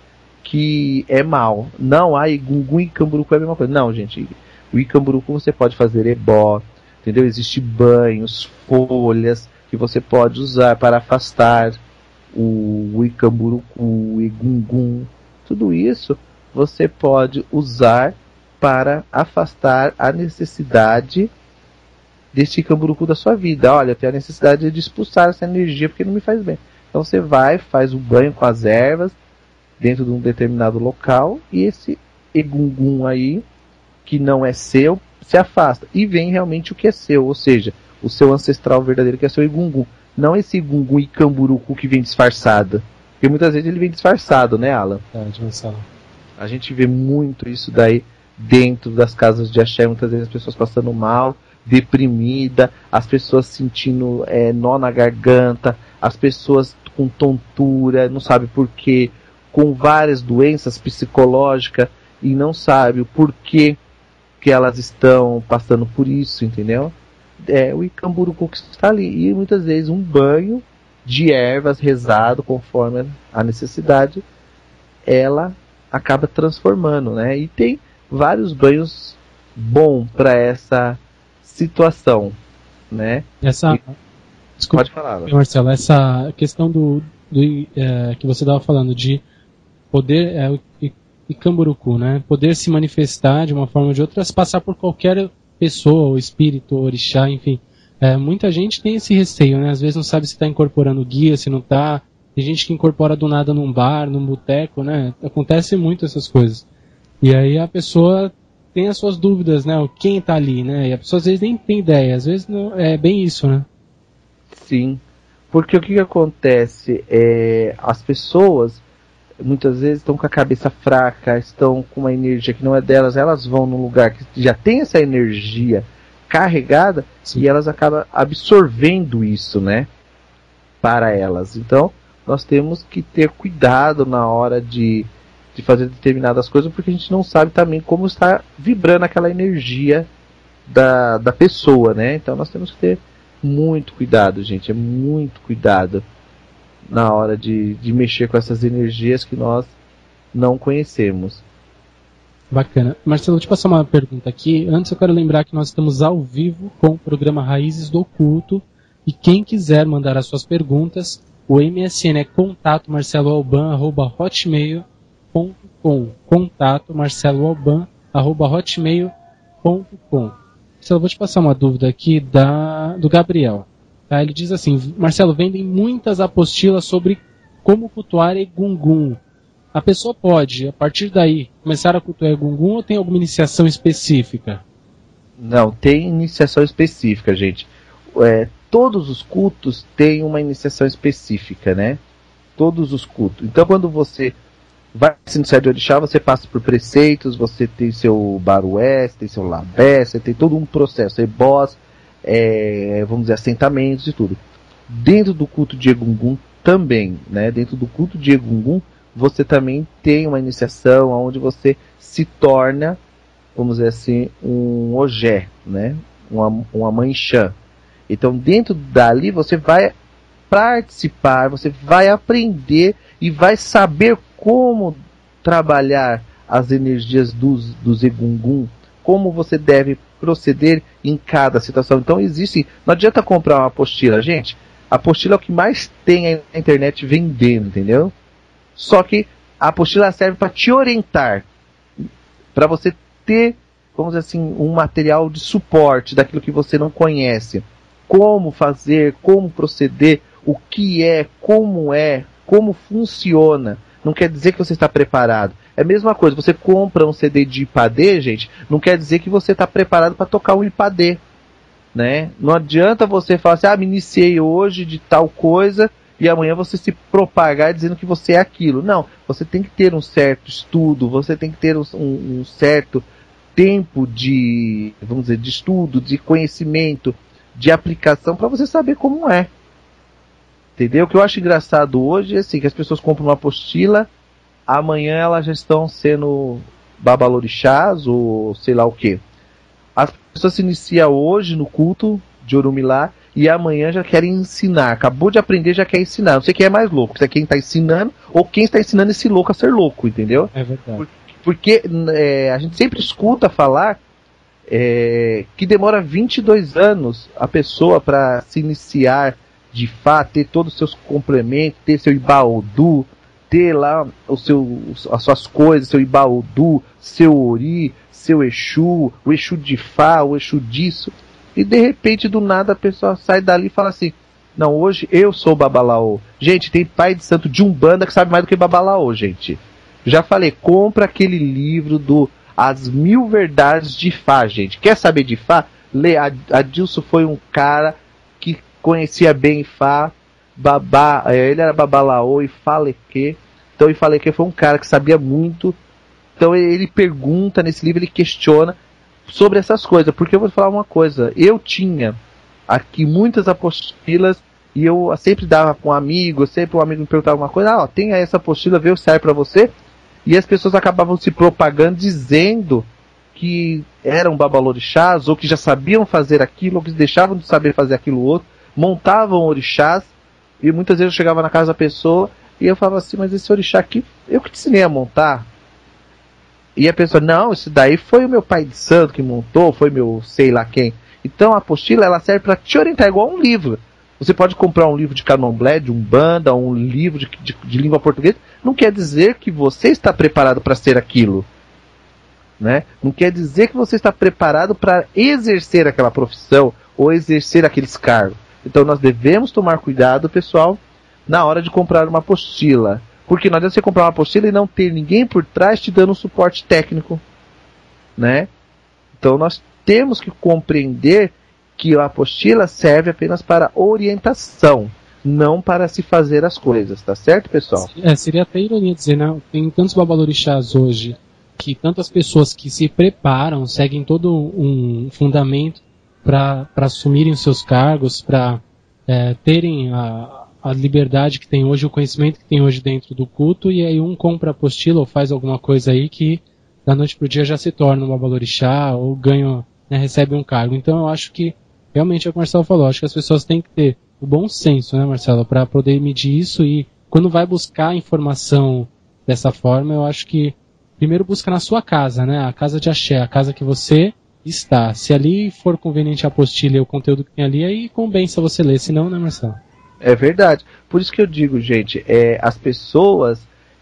que é mal. Não, Egungun e Icamburucu é a mesma coisa. Não, gente, o Icamburucu você pode fazer ebó, entendeu? Existem banhos, folhas que você pode usar para afastar o Icamburucu, o Egungun. Tudo isso você pode usar para afastar a necessidade desse Icamburucu da sua vida. Olha, eu tenho a necessidade de expulsar essa energia porque não me faz bem. Então você vai, faz o banho com as ervas dentro de um determinado local e esse Egungun aí, que não é seu, se afasta. E vem realmente o que é seu, ou seja, o seu ancestral verdadeiro, que é seu Egungun. Não esse Egungun Icamburucu que vem disfarçado. Porque muitas vezes ele vem disfarçado, né, Alan? A gente vê muito isso daí dentro das casas de axé, muitas vezes as pessoas passando mal, deprimida, as pessoas sentindo nó na garganta, as pessoas com tontura, não sabe por quê, com várias doenças psicológicas e não sabe o porquê que elas estão passando por isso, entendeu? É o Icamburucu que está ali. E muitas vezes um banho de ervas rezado conforme a necessidade, ela acaba transformando, né? E tem vários banhos bons para essa situação, né? Desculpa, pode falar, Marcelo, essa questão que você estava falando de poder, Icamburucu, né? Poder se manifestar de uma forma ou de outra, passar por qualquer pessoa, ou espírito, ou orixá, enfim. Muita gente tem esse receio, né? Às vezes não sabe se está incorporando guia, se não está. Tem gente que incorpora do nada num bar, num boteco, né? Acontece muito essas coisas. E aí a pessoa tem as suas dúvidas, né? Quem está ali, né? E a pessoa às vezes nem tem ideia. Às vezes não, é bem isso, né? Sim. Porque o que acontece? As pessoas muitas vezes estão com a cabeça fraca, estão com uma energia que não é delas, elas vão num lugar que já tem essa energia carregada. Sim. E elas acabam absorvendo isso, né, para elas. Então nós temos que ter cuidado na hora de fazer determinadas coisas, porque a gente não sabe também como está vibrando aquela energia da pessoa, né? Então nós temos que ter muito cuidado, gente, muito cuidado na hora de mexer com essas energias que nós não conhecemos. Bacana. Marcelo, deixa eu passar uma pergunta aqui. Antes eu quero lembrar que nós estamos ao vivo com o programa Raízes do Oculto, e quem quiser mandar as suas perguntas, o MSN é contato@marceloalban@hotmail.com. contato@marceloalban@hotmail.com. Marcelo, vou te passar uma dúvida aqui do Gabriel. Tá? Ele diz assim: Marcelo, vendem muitas apostilas sobre como cultuar Egungun. A pessoa pode, a partir daí, começar a cultuar Egungun, ou tem alguma iniciação específica? Não, tem iniciação específica, gente. Todos os cultos têm uma iniciação específica, né? Todos os cultos. Então, quando você vai se iniciar de orixá, você passa por preceitos, você tem seu barué, tem seu labé, você tem todo um processo, ebós, vamos dizer, assentamentos e tudo. Dentro do culto de Egungun também, né? Dentro do culto de Egungun, você também tem uma iniciação onde você se torna, vamos dizer assim, um ogé, né? Uma manchã. Então, dentro dali, você vai participar, você vai aprender e vai saber como trabalhar as energias dos Egungun, como você deve proceder em cada situação. Então, não adianta comprar uma apostila, gente. A apostila é o que mais tem aí na internet vendendo, entendeu? Só que a apostila serve para te orientar, para você ter, vamos dizer assim, um material de suporte daquilo que você não conhece. Como fazer, como proceder, o que é, como funciona. Não quer dizer que você está preparado. É a mesma coisa, você compra um CD de IPAD, gente, não quer dizer que você está preparado para tocar um IPAD. Né? Não adianta você falar assim, me iniciei hoje de tal coisa, e amanhã você se propagar dizendo que você é aquilo. Não, você tem que ter um certo estudo, você tem que ter um certo tempo de, vamos dizer, de estudo, de conhecimento, de aplicação, para você saber como é. Entendeu? O que eu acho engraçado hoje é assim, que as pessoas compram uma apostila, amanhã elas já estão sendo babalorixás ou sei lá o que. As pessoas se iniciam hoje no culto de Orumilá e amanhã já querem ensinar. Acabou de aprender, já quer ensinar. Não sei quem é mais louco, se é quem está ensinando ou quem está ensinando esse louco a ser louco, entendeu? É verdade. Porque a gente sempre escuta falar que demora 22 anos a pessoa para se iniciar de fato, ter todos os seus complementos, ter seu Ibaodu, ter lá as suas coisas, seu Ibaodu, seu Ori, seu Exu, o Exu de Fá, o Exu disso. E de repente, do nada, a pessoa sai dali e fala assim, não, hoje eu sou Babalaô. Gente, tem pai de santo de Umbanda que sabe mais do que Babalaô, gente. Já falei, compra aquele livro do As 1000 Verdades de Fá, gente. Quer saber de Fá? Lê. Adilson foi um cara que conhecia bem Fá, ele era Babalaô e Falequê. Então, Falequê foi um cara que sabia muito. Então, ele pergunta nesse livro, ele questiona sobre essas coisas. Porque eu vou falar uma coisa, eu tinha aqui muitas apostilas e eu sempre dava para um amigo, sempre um amigo me perguntava uma coisa, tem essa apostila, vê o que serve para você. E as pessoas acabavam se propagando dizendo que eram babalorixás, ou que já sabiam fazer aquilo, ou que deixavam de saber fazer aquilo outro, montavam orixás, e muitas vezes eu chegava na casa da pessoa, e eu falava assim, mas esse orixá aqui, eu que te ensinei a montar. E a pessoa, não, isso daí foi o meu pai de santo que montou, foi meu sei lá quem. Então a apostila, ela serve para te orientar, igual um livro. Você pode comprar um livro de candomblé, de umbanda, um livro de língua portuguesa, não quer dizer que você está preparado para ser aquilo. Né? Não quer dizer que você está preparado para exercer aquela profissão ou exercer aqueles cargos. Então nós devemos tomar cuidado, pessoal, na hora de comprar uma apostila. Porque não adianta você comprar uma apostila e não ter ninguém por trás te dando um suporte técnico. Né? Então nós temos que compreender que a apostila serve apenas para orientação, não para se fazer as coisas. Tá certo, pessoal? Seria até ironia dizer, né? Tem tantos babalorixás hoje que tantas pessoas que se preparam, seguem todo um fundamento para assumirem os seus cargos, para terem a liberdade que tem hoje, o conhecimento que tem hoje dentro do culto, e aí um compra a apostila ou faz alguma coisa aí que da noite pro dia já se torna um babalorixá ou ganha, né, recebe um cargo. Então eu acho que realmente é o que o Marcelo falou, acho que as pessoas têm que ter o bom senso, né, Marcelo, para poder medir isso, e quando vai buscar informação dessa forma, eu acho que primeiro busca na sua casa, né? A casa de axé, a casa que você está. Se ali for conveniente a apostila e o conteúdo que tem ali, aí compensa você ler, senão, né, Marcelo? É verdade. Por isso que eu digo, gente, as pessoas,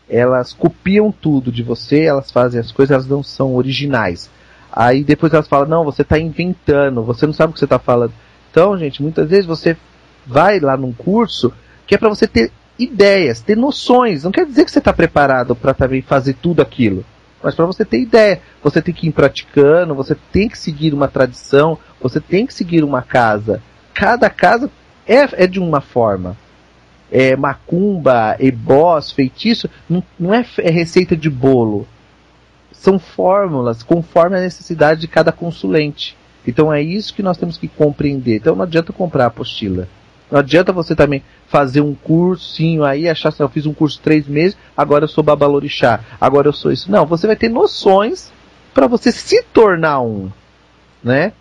elas copiam tudo de você, elas fazem as coisas, elas não são originais. Aí depois elas falam, não, você está inventando, você não sabe o que você está falando. Então, gente, muitas vezes você vai lá num curso que é para você ter ideias, ter noções. Não quer dizer que você está preparado para também fazer tudo aquilo, mas para você ter ideia, você tem que ir praticando, você tem que seguir uma tradição, você tem que seguir uma casa. Cada casa é de uma forma. Macumba, ebós, feitiço, não é receita de bolo. São fórmulas conforme a necessidade de cada consulente. Então é isso que nós temos que compreender. Então não adianta comprar a apostila. Não adianta você também fazer um cursinho aí, achar que eu fiz um curso 3 meses, agora eu sou babalorixá, agora eu sou isso. Não, você vai ter noções para você se tornar um, né?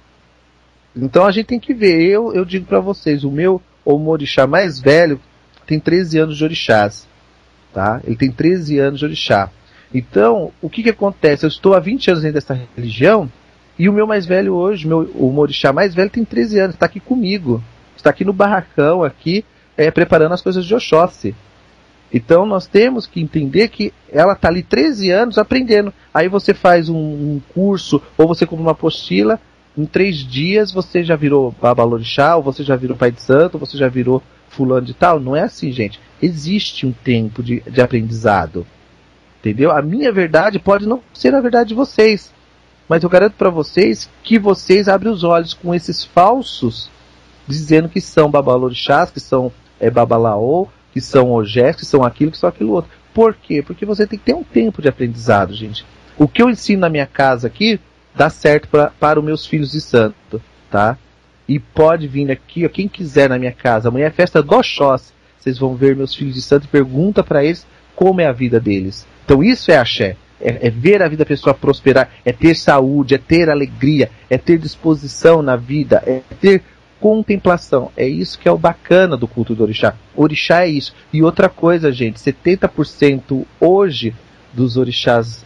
Então a gente tem que ver. Eu digo para vocês, o meu orixá mais velho tem 13 anos de orixás, tá? Ele tem 13 anos de orixá. Então, o que acontece? Eu estou há 20 anos dentro dessa religião, e o meu mais velho hoje, o orixá mais velho tem 13 anos, está aqui comigo. Está aqui no barracão, aqui, preparando as coisas de Oxóssi. Então nós temos que entender que ela está ali 13 anos aprendendo. Aí você faz um curso, ou você compra uma apostila, em 3 dias você já virou babalorixá, ou você já virou pai de santo, ou você já virou fulano de tal. Não é assim, gente. Existe um tempo de aprendizado. Entendeu? A minha verdade pode não ser a verdade de vocês. Mas eu garanto para vocês que vocês abrem os olhos com esses falsos, dizendo que são babalorixás, que são babalaô, que são ogés, que são aquilo, que são aquilo outro. Por quê? Porque você tem que ter um tempo de aprendizado, gente. O que eu ensino na minha casa aqui, dá certo para os meus filhos de santo, tá? E pode vir aqui, ó, quem quiser na minha casa. Amanhã é festa do Oxóssi. Vocês vão ver meus filhos de santo e pergunta para eles como é a vida deles. Então isso é axé. É ver a vida da pessoa prosperar, é ter saúde, é ter alegria, é ter disposição na vida, é ter contemplação. É isso que é o bacana do culto do orixá. Orixá é isso. E outra coisa, gente, 70% hoje dos orixás,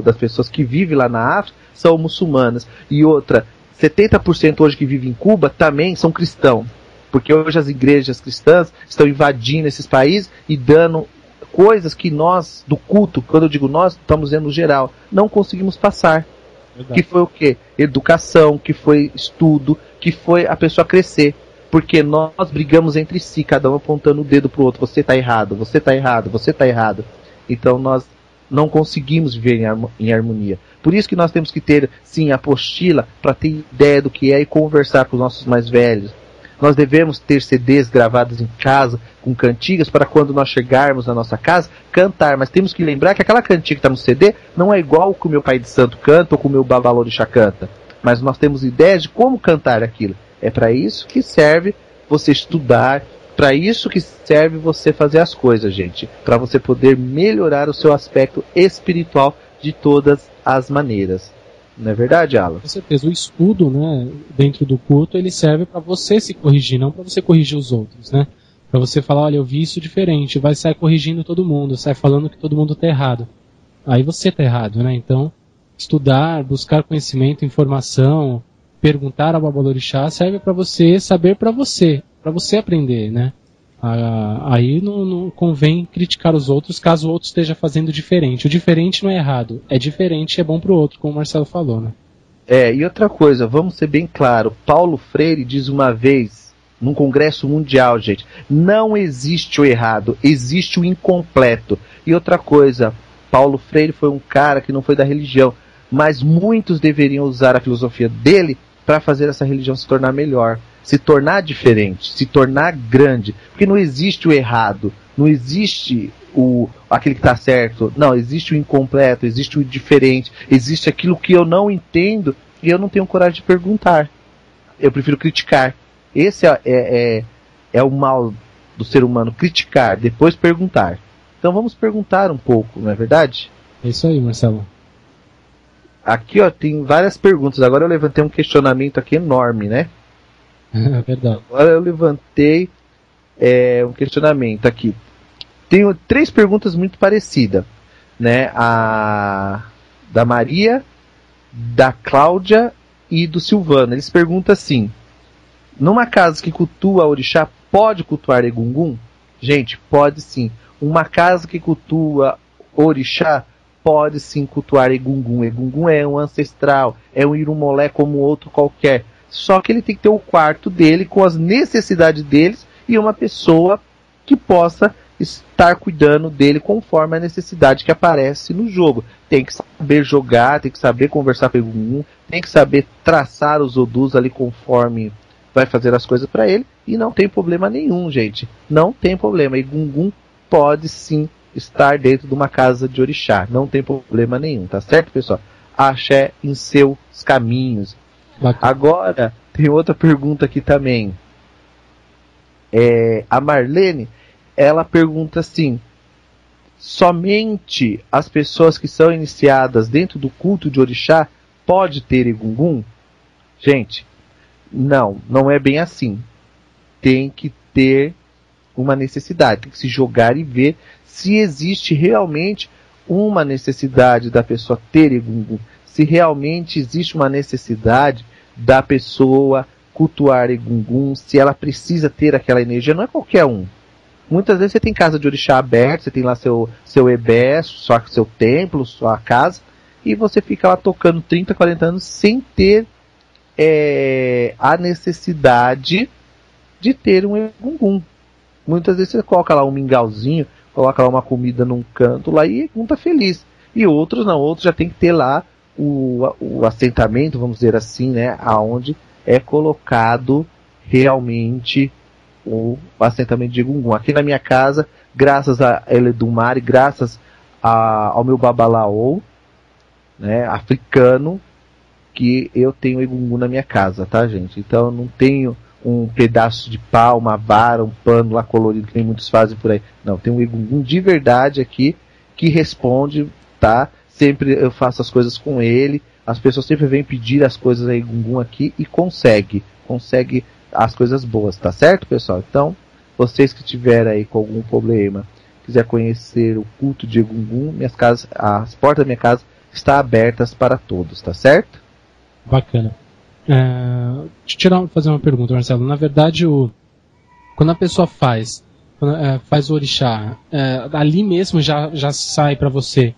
das pessoas que vivem lá na África, são muçulmanas. E outra, 70% hoje que vivem em Cuba também são cristãos. Porque hoje as igrejas cristãs estão invadindo esses países e dando coisas que nós, do culto, quando eu digo nós, estamos dizendo no geral, não conseguimos passar. Verdade. Que foi o quê? Educação, que foi estudo, que foi a pessoa crescer. Porque nós brigamos entre si, cada um apontando o dedo pro outro. Você está errado, você está errado, você está errado. Então nós não conseguimos viver em harmonia. Por isso que nós temos que ter, sim, apostila para ter ideia do que é e conversar com os nossos mais velhos. Nós devemos ter CDs gravados em casa, com cantigas, para quando nós chegarmos na nossa casa, cantar. Mas temos que lembrar que aquela cantiga que está no CD não é igual ao que o meu pai de santo canta ou que o meu babalorixá canta. Mas nós temos ideia de como cantar aquilo. É para isso que serve você estudar, para isso que serve você fazer as coisas, gente. Para você poder melhorar o seu aspecto espiritual de todas as maneiras. Não é verdade, Alan? Com certeza. O estudo, né, dentro do culto, ele serve para você se corrigir, não para você corrigir os outros, né? Para você falar, olha, eu vi isso diferente, vai sair corrigindo todo mundo, sai falando que todo mundo está errado. Aí você está errado, né? Então, estudar, buscar conhecimento, informação, perguntar ao babalorixá serve para você saber para você aprender, né? Aí não convém criticar os outros caso o outro esteja fazendo diferente. O diferente não é errado, é diferente e é bom pro outro, como o Marcelo falou, né? E outra coisa, vamos ser bem claro, Paulo Freire diz uma vez, num congresso mundial, gente, não existe o errado, existe o incompleto. E outra coisa, Paulo Freire foi um cara que não foi da religião, mas muitos deveriam usar a filosofia dele para fazer essa religião se tornar melhor. Se tornar diferente, se tornar grande, porque não existe o errado, não existe aquele que está certo, não, existe o incompleto, existe o diferente, existe aquilo que eu não entendo e eu não tenho coragem de perguntar, eu prefiro criticar. Esse é o mal do ser humano, criticar, depois perguntar. Então vamos perguntar um pouco, não é verdade? É isso aí, Marcelo. Aqui, ó, tem várias perguntas, agora eu levantei um questionamento aqui enorme, né? É verdade. Agora eu levantei um questionamento aqui. Tenho 3 perguntas muito parecidas, né? A da Maria, da Cláudia e do Silvano. Eles perguntam assim: numa casa que cultua orixá, pode cultuar Egungun? Gente, pode sim. Uma casa que cultua orixá, pode sim cultuar Egungun. Egungun é um ancestral, é um irumolé como outro qualquer. Só que ele tem que ter o quarto dele com as necessidades deles e uma pessoa que possa estar cuidando dele conforme a necessidade que aparece no jogo. Tem que saber jogar, tem que saber conversar com o Egungun, tem que saber traçar os odus ali conforme vai fazer as coisas para ele, e não tem problema nenhum, gente. Não tem problema. Egungun pode sim estar dentro de uma casa de orixá. Não tem problema nenhum, tá certo, pessoal? Axé em seus caminhos. Bacana. Agora, tem outra pergunta aqui também. A Marlene, ela pergunta assim: somente as pessoas que são iniciadas dentro do culto de orixá pode ter Egungun? Gente, não é bem assim. Tem que ter uma necessidade, tem que se jogar e ver se existe realmente uma necessidade da pessoa ter Egungun. Se realmente existe uma necessidade da pessoa cultuar Egungun, se ela precisa ter aquela energia, não é qualquer um. Muitas vezes você tem casa de orixá aberta, você tem lá seu ebé, seu templo, sua casa, e você fica lá tocando 30, 40 anos sem ter a necessidade de ter um egungun. Muitas vezes você coloca lá um mingauzinho, coloca lá uma comida num canto lá e Egum tá feliz. E outros não, outros já tem que ter lá o assentamento, vamos dizer assim, né, aonde é colocado realmente o assentamento de Egungun. Aqui na minha casa, graças a Eledumare, graças ao meu babalaô, né, africano, que eu tenho Egungun na minha casa, tá, gente? Então eu não tenho um pedaço de pau, uma vara, um pano lá colorido que nem muitos fazem por aí. Não, tem um Egungun de verdade aqui que responde, tá? Sempre eu faço as coisas com ele. As pessoas sempre vêm pedir as coisas a Egungun aqui e consegue as coisas boas, tá certo, pessoal? Então, vocês que tiverem aí com algum problema, quiser conhecer o culto de Egungun, as portas da minha casa estão abertas para todos, tá certo? Bacana. Deixa eu fazer uma pergunta, Marcelo. Na verdade, quando a pessoa faz o orixá, ali mesmo já sai para você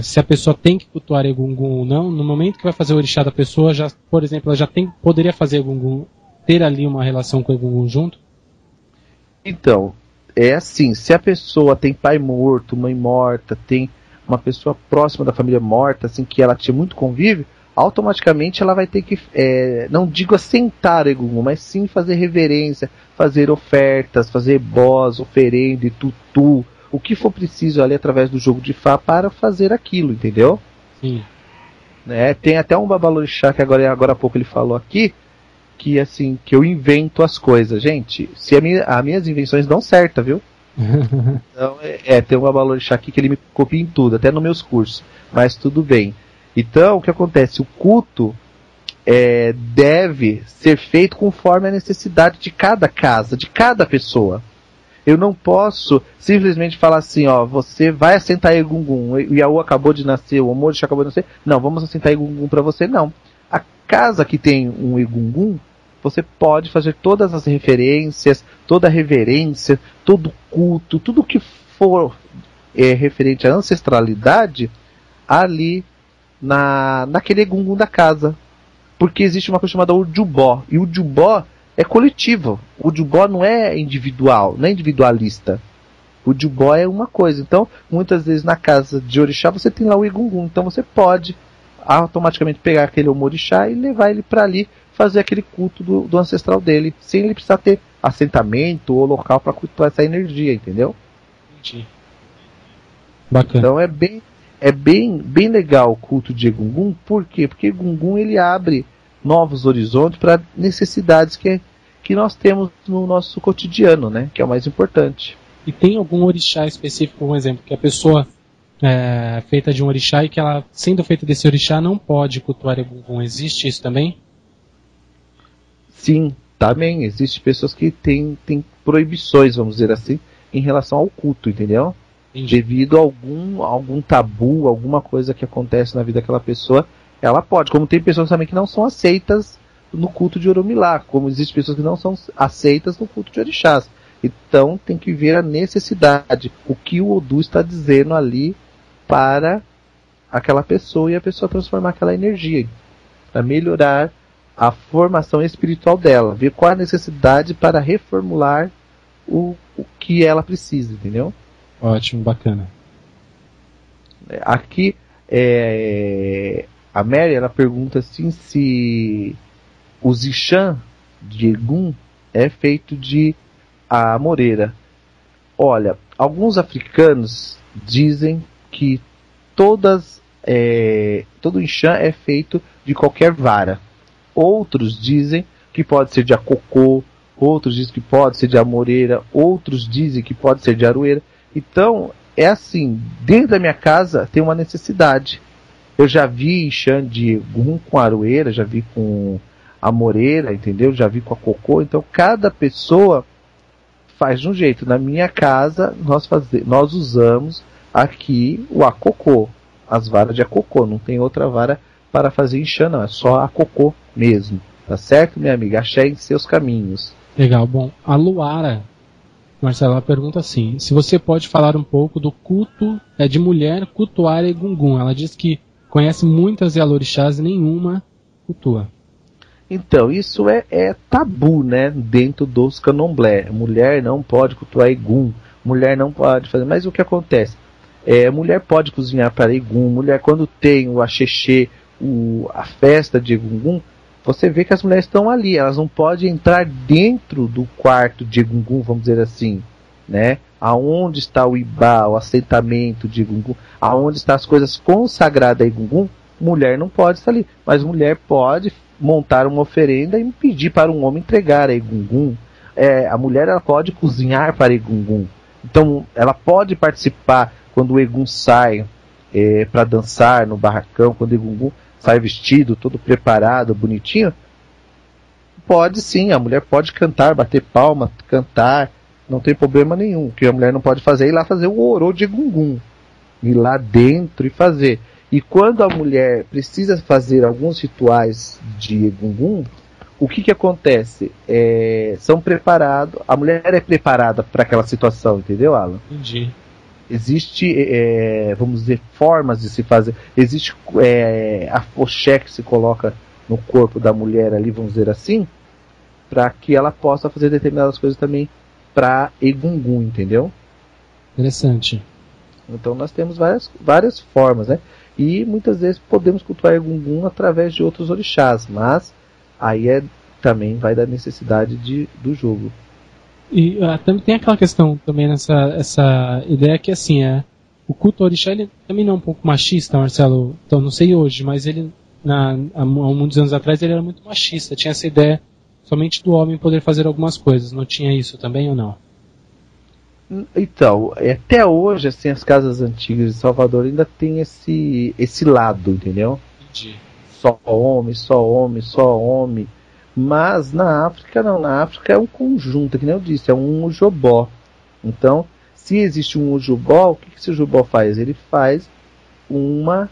se a pessoa tem que cultuar Egungun ou não. No momento que vai fazer o orixá da pessoa, já, por exemplo, ela já poderia fazer Egungun, ter ali uma relação com o Egungun junto? Então, é assim, se a pessoa tem pai morto, mãe morta, tem uma pessoa próxima da família morta, assim, que ela tinha muito convívio, automaticamente ela vai ter que, não digo assentar Egungun, mas sim fazer reverência, fazer ofertas, fazer bós, oferenda e tutu, o que for preciso ali através do jogo de Fá para fazer aquilo, entendeu? Sim. Tem até um babalorixá que agora há pouco ele falou aqui, que assim, que eu invento as coisas. Gente, se as minhas invenções dão certo, viu? Então, tem um babalorixá aqui que ele me copia em tudo, até nos meus cursos, mas tudo bem. Então, o que acontece? O culto deve ser feito conforme a necessidade de cada casa, de cada pessoa. Eu não posso simplesmente falar assim, ó, você vai assentar Egungun, o Yaú acabou de nascer, o Omorixá acabou de nascer, não, vamos assentar Egungun para você, não. A casa que tem um Egungun, você pode fazer todas as referências, toda a reverência, todo culto, tudo que for referente à ancestralidade, ali naquele Egungun da casa. Porque existe uma coisa chamada Ujubó, e o Ujubó é coletivo. O Ujubó não é individual, não é individualista. O Ujubó é uma coisa. Então, muitas vezes na casa de orixá você tem lá o Egungun. Então você pode automaticamente pegar aquele Omorixá e levar ele para ali, fazer aquele culto do ancestral dele, sem ele precisar ter assentamento ou local para cultuar essa energia, entendeu? Entendi. Bacana. Então é bem legal o culto de Egungun. Por quê? Porque Egungun ele abre novos horizontes para necessidades que nós temos no nosso cotidiano, né? Que é o mais importante. E tem algum orixá específico, um exemplo, que a pessoa feita de um orixá e que ela, sendo feita desse orixá, não pode cultuar Egungun? Existe isso também? Sim, também. Existem pessoas que têm proibições, vamos dizer assim, em relação ao culto, entendeu? Entendi. Devido a algum tabu, alguma coisa que acontece na vida daquela pessoa, ela pode. Como tem pessoas também que não são aceitas no culto de Oromilá, como existem pessoas que não são aceitas no culto de orixás. Então tem que ver a necessidade, o que o Odu está dizendo ali para aquela pessoa e a pessoa transformar aquela energia, para melhorar a formação espiritual dela, ver qual a necessidade para reformular o que ela precisa, entendeu? Ótimo, bacana. Aqui a Mary ela pergunta assim se o Zixan de Egum é feito de amoreira. Olha, alguns africanos dizem que todo Ixan é feito de qualquer vara. Outros dizem que pode ser de acocô, outros dizem que pode ser de amoreira, outros dizem que pode ser de aroeira. Então, é assim, dentro da minha casa tem uma necessidade. Eu já vi Ixan de Egum com aroeira, já vi com amoreira, entendeu? Já vi com acocô. Então, cada pessoa faz de um jeito. Na minha casa, nós usamos aqui o acocô, as varas de acocô. Não tem outra vara para fazer Ixan, não. É só acocô mesmo. Tá certo, minha amiga? Axé em seus caminhos. Legal. Bom, a Luara, Marcelo, ela pergunta assim: se você pode falar um pouco do culto de mulher cultuar Egungun. Ela diz que conhece muitas Yalorixás e nenhuma cultua. Então, isso é tabu, né? Dentro dos candomblé. Mulher não pode cultuar Egum. Mulher não pode fazer. Mas o que acontece? Mulher pode cozinhar para Egum. Mulher, quando tem o axexê, a festa de Egungun, você vê que as mulheres estão ali. Elas não podem entrar dentro do quarto de Egungun, vamos dizer assim, né? Aonde está o Ibá, o assentamento de Egungun, aonde estão as coisas consagradas a Egungun, mulher não pode estar ali. Mas mulher pode montar uma oferenda e pedir para um homem entregar a Egungun. A mulher ela pode cozinhar para Egungun. Então ela pode participar quando o Egum sai para dançar no barracão, quando o Egungun sai vestido, todo preparado, bonitinho. Pode sim, a mulher pode cantar, bater palma, cantar, não tem problema nenhum. O que a mulher não pode fazer é ir lá fazer o orô de Egungun, ir lá dentro e fazer. E quando a mulher precisa fazer alguns rituais de Egungun, o que acontece? São preparados, a mulher é preparada para aquela situação, entendeu, Alan? Entendi. Existe, vamos dizer, formas de se fazer. Existe a foché que se coloca no corpo da mulher ali, vamos dizer assim, para que ela possa fazer determinadas coisas também para Egungun, entendeu? Interessante. Então nós temos várias formas, né? E muitas vezes podemos cultuar Egungun através de outros orixás, mas aí também vai da necessidade do jogo. E também tem aquela questão também essa ideia que assim, o culto ao orixá ele também não é um pouco machista, Marcelo. Então não sei hoje, mas ele há muitos anos atrás ele era muito machista. Tinha essa ideia somente do homem poder fazer algumas coisas. Não tinha isso também ou não? Então, até hoje, assim, as casas antigas de Salvador ainda tem esse lado, entendeu? Entendi. Só homem, só homem, só homem. Mas na África não, na África é um conjunto, que nem eu disse, é um ujobó. Então, se existe um ujobó, o que esse ujobó faz? Ele faz uma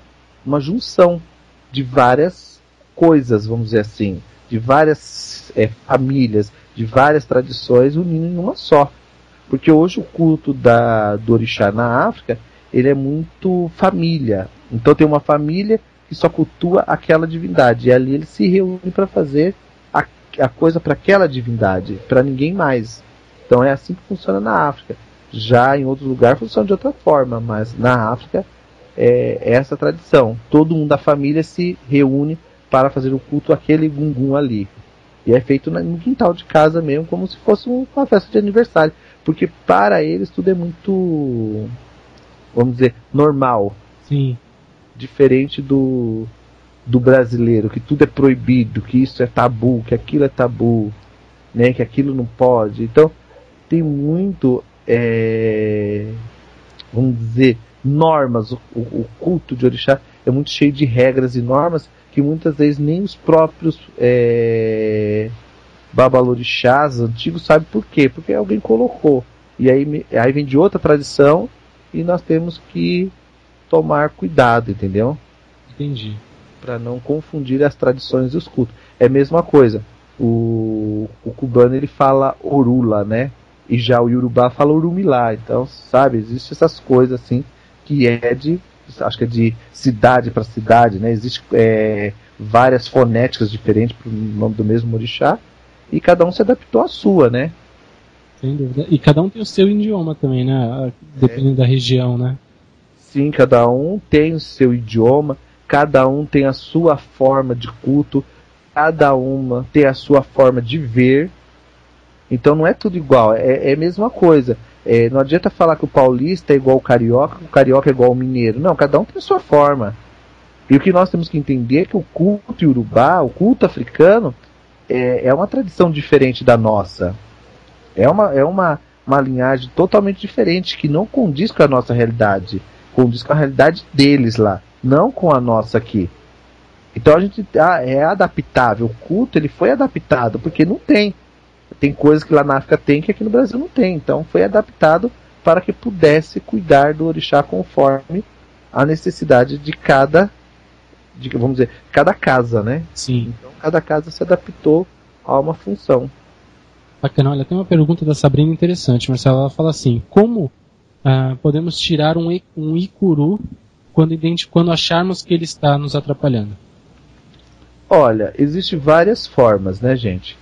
junção de várias coisas, vamos dizer assim, de várias famílias, de várias tradições unindo em uma só. Porque hoje o culto do orixá na África, ele é muito família. Então tem uma família que só cultua aquela divindade. E ali eles se reúnem para fazer a coisa para aquela divindade, para ninguém mais. Então é assim que funciona na África. Já em outro lugar funciona de outra forma, mas na África é essa tradição. Todo mundo da família se reúne para fazer o culto àquele Gungun ali. E é feito no quintal de casa mesmo, como se fosse uma festa de aniversário. Porque para eles tudo é muito, vamos dizer, normal. Sim. Diferente do brasileiro, que tudo é proibido, que isso é tabu, que aquilo é tabu, né, que aquilo não pode. Então, tem muito, vamos dizer, normas. O culto de orixá é muito cheio de regras e normas que muitas vezes nem os próprios babalorixás antigos sabem por quê. Porque alguém colocou. E aí vem de outra tradição e nós temos que tomar cuidado, entendeu? Entendi. Para não confundir as tradições e os cultos. É a mesma coisa. O cubano ele fala orula, né? E já o iorubá fala urumilá. Então, sabe, existem essas coisas assim que acho que é de cidade para cidade, né? Existem várias fonéticas diferentes para o nome do mesmo orixá e cada um se adaptou à sua, né? Sem dúvida. E cada um tem o seu idioma também, né? Dependendo da região, né? Sim, cada um tem o seu idioma, cada um tem a sua forma de culto, cada uma tem a sua forma de ver. Então não é tudo igual, é a mesma coisa. Não adianta falar que o paulista é igual ao carioca, que o carioca é igual ao mineiro. Não, cada um tem a sua forma. E o que nós temos que entender é que o culto iorubá, o culto africano, é uma tradição diferente da nossa. É uma linhagem totalmente diferente, que não condiz com a nossa realidade. Condiz com a realidade deles lá, não com a nossa aqui. Então a gente é adaptável. O culto ele foi adaptado, porque não tem. Tem coisas que lá na África tem que aqui no Brasil não tem. Então foi adaptado para que pudesse cuidar do orixá conforme a necessidade de vamos dizer, cada casa, né? Sim. Então cada casa se adaptou a uma função. Bacana. Olha, tem uma pergunta da Sabrina interessante, Marcelo. Ela fala assim: como podemos tirar um Ikuru quando acharmos que ele está nos atrapalhando? Olha, existem várias formas, né, gente?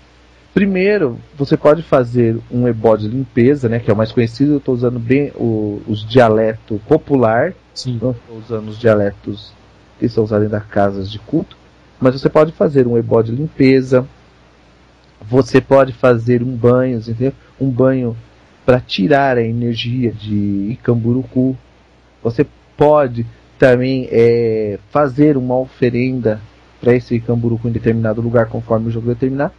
Primeiro, você pode fazer um ebó de limpeza, né, que é o mais conhecido. Eu estou usando bem os dialetos popular, Sim. não estou usando os dialetos que são usados das casas de culto, mas você pode fazer um ebó de limpeza, você pode fazer um banho, entendeu? Um banho para tirar a energia de Ikamburuku. Você pode também fazer uma oferenda para esse Ikamburuku em determinado lugar, conforme o jogo determinar,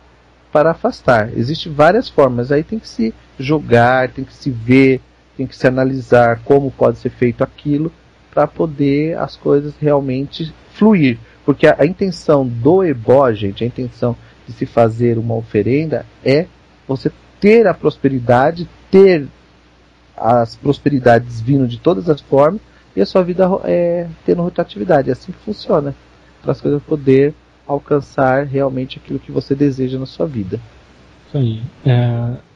para afastar. Existem várias formas, aí tem que se jogar, tem que se ver, tem que se analisar como pode ser feito aquilo, para poder as coisas realmente fluir. Porque a intenção do ebó, gente, a intenção de se fazer uma oferenda é você ter a prosperidade, ter as prosperidades vindo de todas as formas, e a sua vida tendo rotatividade. É assim que funciona, para as coisas poder alcançar realmente aquilo que você deseja na sua vida. Isso aí.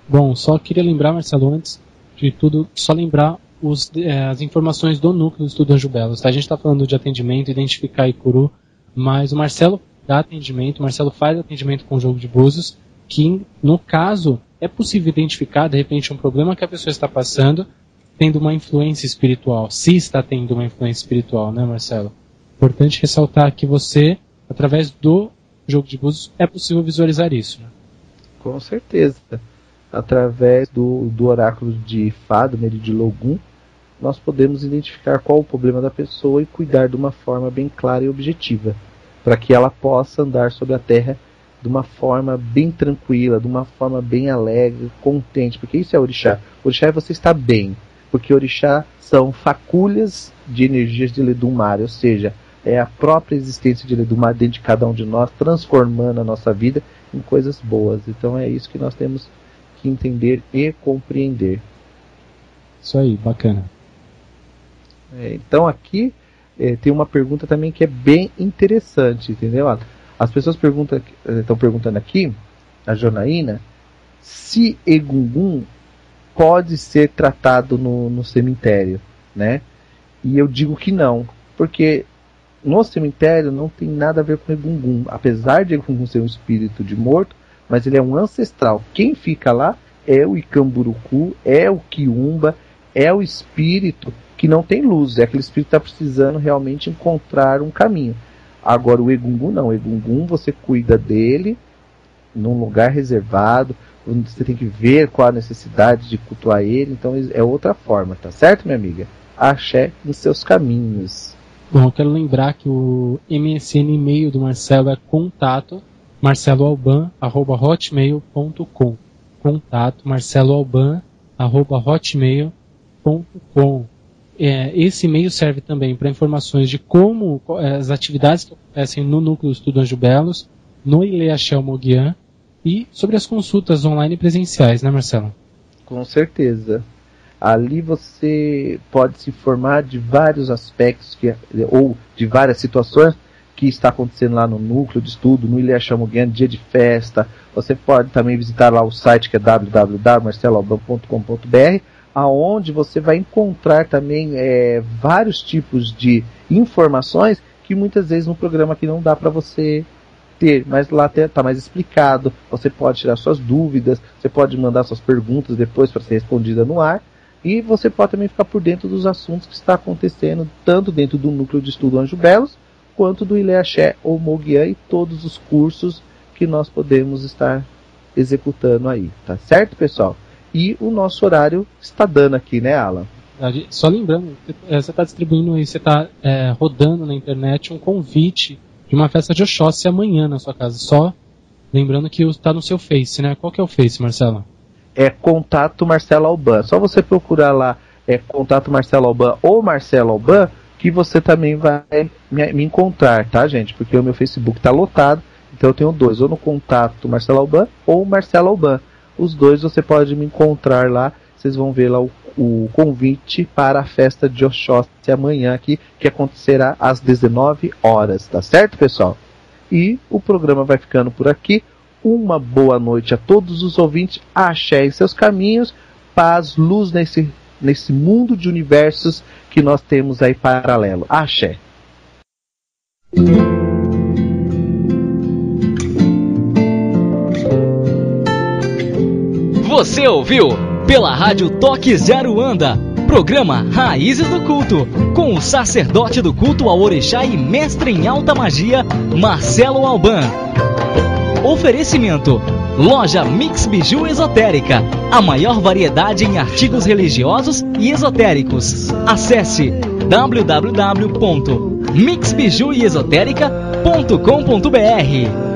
Bom, só queria lembrar, Marcelo, antes de tudo, só lembrar as informações do núcleo do Estudo Anjo Belos. Tá? A gente está falando de atendimento, identificar Ikuru, mas o Marcelo dá atendimento, o Marcelo faz atendimento com o jogo de búzios, que no caso é possível identificar de repente um problema que a pessoa está passando, tendo uma influência espiritual, se está tendo uma influência espiritual, né, Marcelo? Importante ressaltar que você, através do jogo de búzios, é possível visualizar isso, né? Com certeza. Através do oráculo de Fá, do Meridio Logum, nós podemos identificar qual o problema da pessoa e cuidar de uma forma bem clara e objetiva, para que ela possa andar sobre a terra de uma forma bem tranquila, de uma forma bem alegre, contente, porque isso é orixá. Orixá é você estar bem, porque orixá são faculhas de energias de Ledumar, ou seja, é a própria existência de Ledumar dentro de cada um de nós, transformando a nossa vida em coisas boas. Então é isso que nós temos que entender e compreender. Isso aí, bacana. Então aqui tem uma pergunta também que é bem interessante, entendeu? As pessoas estão perguntando aqui, a Jonaína, se Egungun pode ser tratado no cemitério, né? E eu digo que não, porque no cemitério não tem nada a ver com Egungun, apesar de Egungun ser um espírito de morto, mas ele é um ancestral. Quem fica lá é o Ikamburuku, é o Kiumba, é o espírito que não tem luz, é aquele espírito que está precisando realmente encontrar um caminho. Agora o Egungun não, o Egungun você cuida dele num lugar reservado, onde você tem que ver qual a necessidade de cultuar ele, então é outra forma, tá certo, minha amiga? Axé nos seus caminhos. Bom, eu quero lembrar que o MSN e-mail do Marcelo é contato marceloalban@hotmail.com, contato marceloalban@hotmail.com. Esse e-mail serve também para informações de como as atividades que acontecem no Núcleo Estudo Anjo Belos, no Ile Axé Moguian, e sobre as consultas online presenciais, né, Marcelo? Com certeza. Ali você pode se informar de vários aspectos ou de várias situações que está acontecendo lá no núcleo de estudo, no Ile Axé Moguian, dia de festa. Você pode também visitar lá o site que é www.marceloalban.com.br, aonde você vai encontrar também vários tipos de informações que muitas vezes no programa aqui não dá para você ter, mas lá está mais explicado. Você pode tirar suas dúvidas, você pode mandar suas perguntas depois para ser respondida no ar, e você pode também ficar por dentro dos assuntos que está acontecendo, tanto dentro do Núcleo de Estudo Anjo Belos, quanto do Ile Axé ou Moguian e todos os cursos que nós podemos estar executando aí, tá certo, pessoal? E o nosso horário está dando aqui, né, Alan? Só lembrando, você está distribuindo aí, você está rodando na internet um convite de uma festa de Oxóssi amanhã na sua casa. Só lembrando que está no seu Face, né? Qual que é o Face, Marcelo? É Contato Marcelo Alban. Só você procurar lá Contato Marcelo Alban ou Marcelo Alban, que você também vai me encontrar, tá, gente? Porque o meu Facebook está lotado, então eu tenho dois, ou no Contato Marcelo Alban ou Marcelo Alban. Os dois você pode me encontrar lá, vocês vão ver lá o convite para a festa de Oxóssi amanhã aqui, que acontecerá às 19 horas, tá certo, pessoal? E o programa vai ficando por aqui. uma boa noite a todos os ouvintes. Axé em seus caminhos, paz, luz nesse mundo de universos que nós temos aí paralelo. Axé. Você ouviu pela Rádio Toque Zero Anda, programa Raízes do Culto, com o sacerdote do culto ao Orixá e mestre em alta magia, Marcelo Alban. Oferecimento: Loja Mix Biju Esotérica, a maior variedade em artigos religiosos e esotéricos. Acesse www.mixbijuesotérica.com.br.